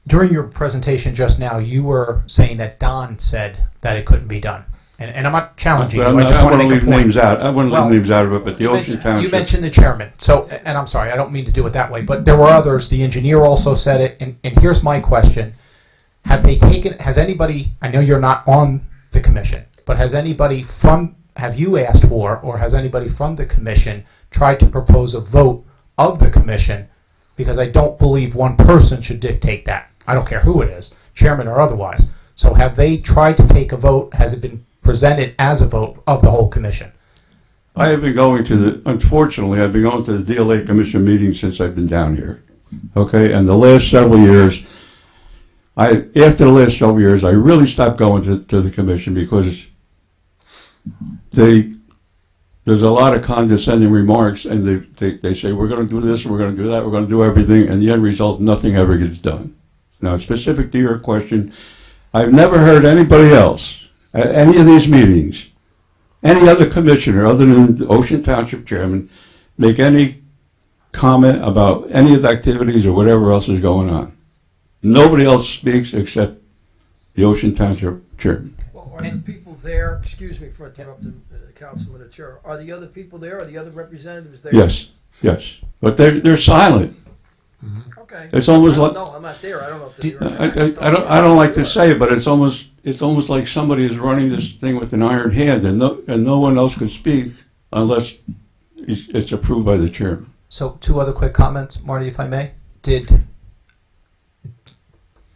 during your presentation just now, you were saying that Don said that it couldn't be done, and I'm not challenging But you. I just want to make leave a point. names out. I want to Well, leave names out of it, but the Ocean Township. You mentioned the chairman. So, and I'm sorry, I don't mean to do it that way, but there were others. The engineer also said it, and here's my question: has anybody? I know you're not on the commission, but have you asked for, or has anybody from the commission tried to propose a vote of the commission? Because I don't believe one person should dictate that. I don't care who it is, chairman or otherwise. So have they tried to take a vote? Has it been presented as a vote of the whole commission? I have been going unfortunately, I've been going to the DLA Commission meetings since I've been down here. Okay, and the last several years, I really stopped going to the commission because there's a lot of condescending remarks, and they say, we're going to do this, we're going to do that, we're going to do everything, and the end result, nothing ever gets done. Now, specific to your question, I've never heard anybody else at any of these meetings, any other commissioner other than the Ocean Township chairman, make any comment about any of the activities or whatever else is going on. Nobody else speaks except the Ocean Township chairman. Well, are the people there, excuse me for interrupting Councilman the Chair, are the other people there, are the other representatives there? Yes. But they're silent. Okay. It's almost like No, I'm not there. I don't know if they're there. I don't like to say it, but it's almost like somebody is running this thing with an iron hand, and no one else can speak unless it's approved by the chairman. So, two other quick comments, Marty, if I may.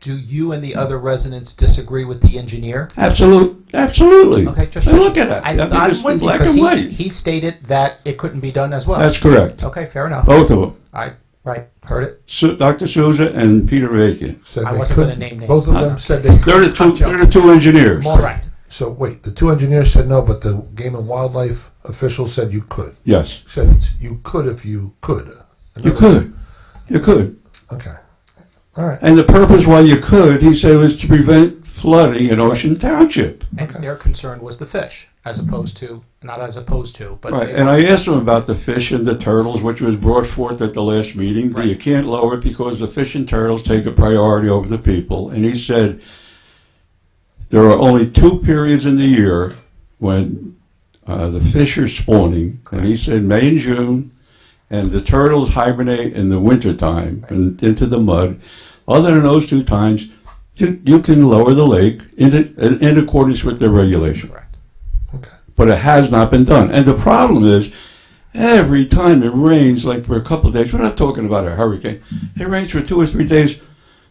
Do you and the other residents disagree with the engineer? Absolutely. Okay, just And look at it. I mean, I'm it's with you black because and white. he stated that it couldn't be done as well. That's correct. Okay, fair enough. Both of them. Right, heard it. Dr. Souza and Peter Vacan. I wasn't going to name names. Both of them said they They're the two engineers. Correct. So wait, the two engineers said no, but the Game and Wildlife official said you could. Yes. Said you could if you could. You could. Okay. All right. And the purpose why you could, he said, was to prevent flooding in Ocean Township. And their concern was the fish, not as opposed to, but Right, they and were- I asked him about the fish and the turtles, which was brought forth at the last meeting. You can't lower it because the fish and turtles take a priority over the people. And he said there are only 2 periods in the year when the fish are spawning. And he said May and June, and the turtles hibernate in the wintertime and into the mud. Other than those 2 times, you can lower the lake in accordance with their regulation. Correct. But it has not been done. And the problem is, every time it rains, like for a couple of days, we're not talking about a hurricane, it rains for 2 or 3 days,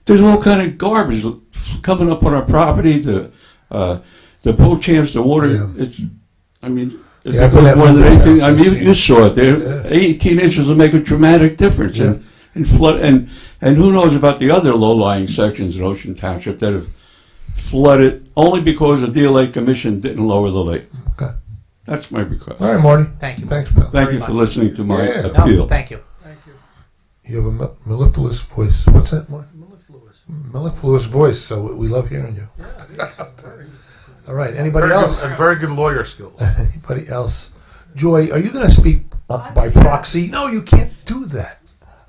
there's all kind of garbage coming up on our property, the boat champs, the water, it's Yeah, because I've more been than at anything, Monmouth house, you saw it there. Yeah. 18 inches will make a dramatic difference in flood, and who knows about the other low-lying sections in Ocean Township that have flooded only because the DLA Commission didn't lower the lake. Okay. That's my request. All right, Marty. Thank you. Thanks, Bill. Thank you for listening to my Yeah. appeal. No, thank you. You have a mellifluous voice. What's that, Marty? Mellifluous voice. So we love hearing you. All right. Anybody Very else? good- and very good lawyer skills. Anybody else? Joy, are you going to speak by proxy? No, you can't do that.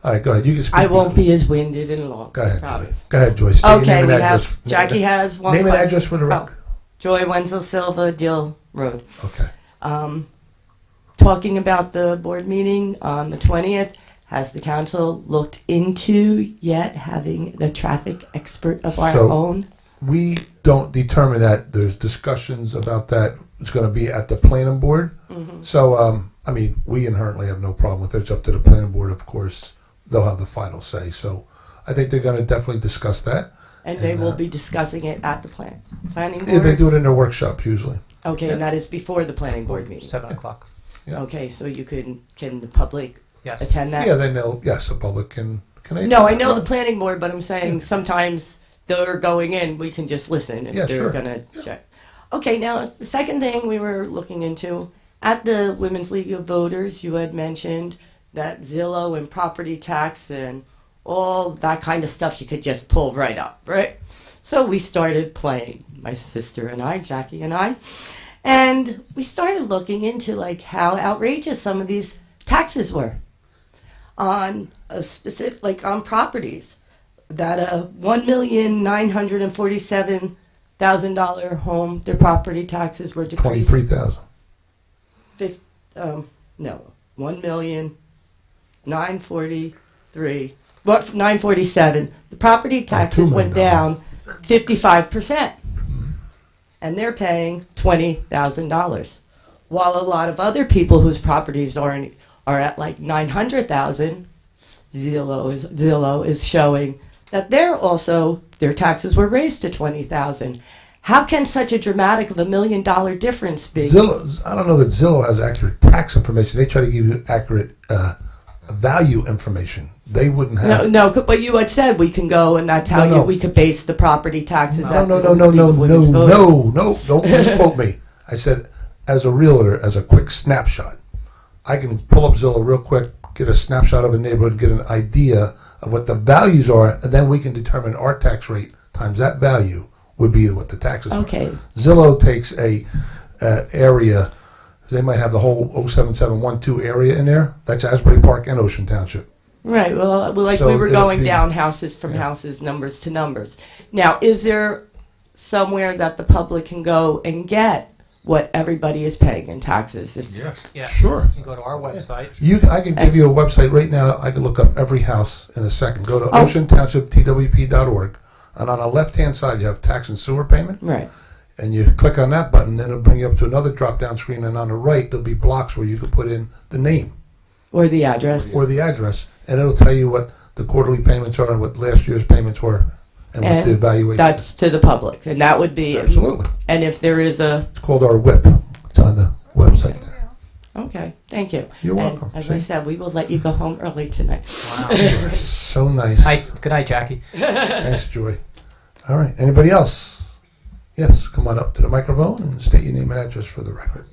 All right, go ahead. You can speak. I won't be as winded and long. Go ahead, promise. Joyce. Go ahead, Joyce. State your Okay, name we and address. have, Jackie has one Name and question. address for the record. Joy Wenzel Silva, Deal Road. Okay. Talking about the board meeting on the 20th, has the council looked into yet having the traffic expert of our own? We don't determine that. There's discussions about that. It's going to be at the planning board. Mhm. So, I mean, we inherently have no problem with it. It's up to the planning board, of course. They'll have the final say. So I think they're going to definitely discuss that. And they will be discussing it at the planning board? Yeah, they do it in their workshops usually. Okay, and that is before the planning board meeting? 7 o'clock. Yeah. Okay, so you can the public Yes. attend that? Yeah, then yes, the public can. No, I know the planning board, but I'm saying sometimes they're going in, we can just listen if Yeah, they're sure. gonna check. Okay, now, the second thing we were looking into, at the Women's League of Voters, you had mentioned that Zillow and property tax and all that kind of stuff you could just pull right up, right? So we started playing, my sister and I, Jackie and I, and we started looking into like how outrageous some of these taxes were on a specific, like on properties that a $1,947,000 home, their property taxes were decreased. 23,000. No, 1,943. What 947? The property taxes $2 went million. down 55%, and they're paying $20,000, while a lot of other people whose properties are at like 900,000. Zillow is showing that their taxes were raised to 20,000. How can such a dramatic of $1 million difference be? Zillow, I don't know that Zillow has accurate tax information. They try to give you accurate value information. They wouldn't have. No, but you had said we can go and that's how we could base the property taxes. No, don't misquote me. I said, as a realtor, as a quick snapshot, I can pull up Zillow real quick, get a snapshot of a neighborhood, get an idea of what the values are, and then we can determine our tax rate times that value would be what the taxes are. Okay. Zillow takes a area. They might have the whole 07712 area in there. That's Asbury Park and Ocean Township. Right. Well, like So we were it'll going be- down houses from houses, numbers to numbers. Now, is there somewhere that the public can go and get what everybody is paying in taxes? Yes. Yeah. Sure. You can go to our website. I can give you a website right now. I can look up every house in a second. Go to oceantownshiptwp.org, and on the left-hand side you have tax and sewer payment. Right. And you click on that button, then it'll bring you up to another drop-down screen, and on the right there'll be blocks where you can put in the name or the address, and it'll tell you what the quarterly payments are, what last year's payments were, and what the evaluation. That's to the public, and that would be Absolutely. And if there is a, It's called our WHIP. It's on the website there. okay, thank you. You're And welcome. as I said, we will let you go home early tonight. Wow. So nice. Good night, Jackie. Thanks, Joy. All right. Anybody else? Yes, come on up to the microphone and state your name and address for the record.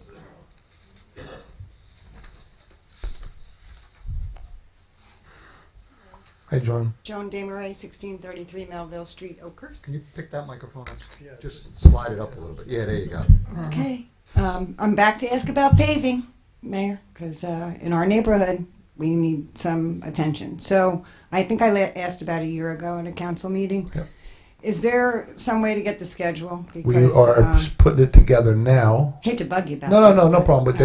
Hey, John. Joan Desmarais, 1633 Melville Street, Oakhurst. Can you pick that microphone up? Just slide it up a little bit. Yeah, there you go. Okay. I'm back to ask about paving, Mayor, because in our neighborhood, we need some attention. So I think I asked about a year ago at a council meeting. Yep. Is there some way to get the schedule? We are putting it together now. Hate to bug you about No, this, problem. But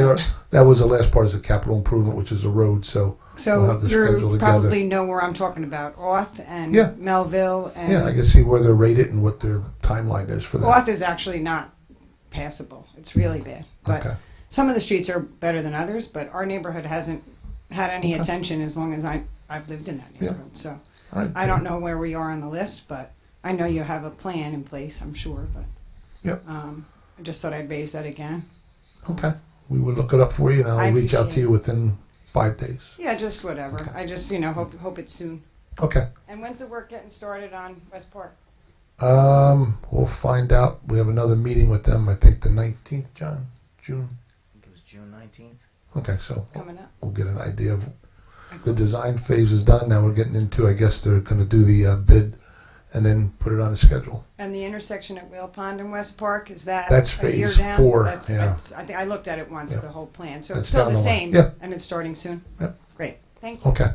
that was the last part is the capital improvement, which is a road. So we'll have the schedule you together. probably know where I'm talking about, Auth and Yeah. Melville. And Yeah, I can see where they're rated and what their timeline is for that. Auth is actually not passable. It's really bad. But Okay. some of the streets are better than others, but our neighborhood hasn't had any Okay. attention as long as I've lived in that Yeah. neighborhood. So All right, I don't know where we are on the list, but I know you have a plan in place, I'm sure. But Yep. I just thought I'd raise that again. Okay. We will look it up for you, and I'll I reach out to appreciate you within 5 days. Yeah, just whatever. I just hope it's soon. Okay. And when's the work getting started on West Park? We'll find out. We have another meeting with them, I think the 19th, John? June? I think it was June 19th. Okay, so Coming up. we'll get an idea of the design phase is done. Now we're getting into, I guess they're going to do the bid and then put it on the schedule. And the intersection at Whale Pond and West Park, is that That's a year phase down? 4, That's, yeah. I think I looked at it once, Yeah. the whole plan. So That's it's still down the the line. same, Yeah. and it's starting soon? Yep. Great. Thank you. Okay.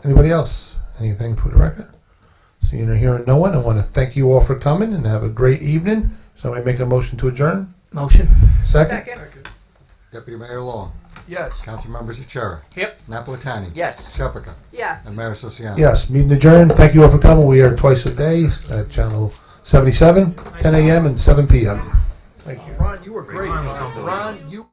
Anybody else? Anything for the record? Seeing or hearing no one, I want to thank you all for coming and have a great evening. Somebody make a motion to adjourn? Motion. Second? Deputy Mayor Long. Yes. Council members Achara. Yep. Napolitani. Yes. Caprica. Yes. And Mayor Siciano. Yes, meeting adjourned. Thank you all for coming. We are twice a day at channel 77, 10 a.m. and 7 p.m. Thank you. Ron, you were great. Ron, you.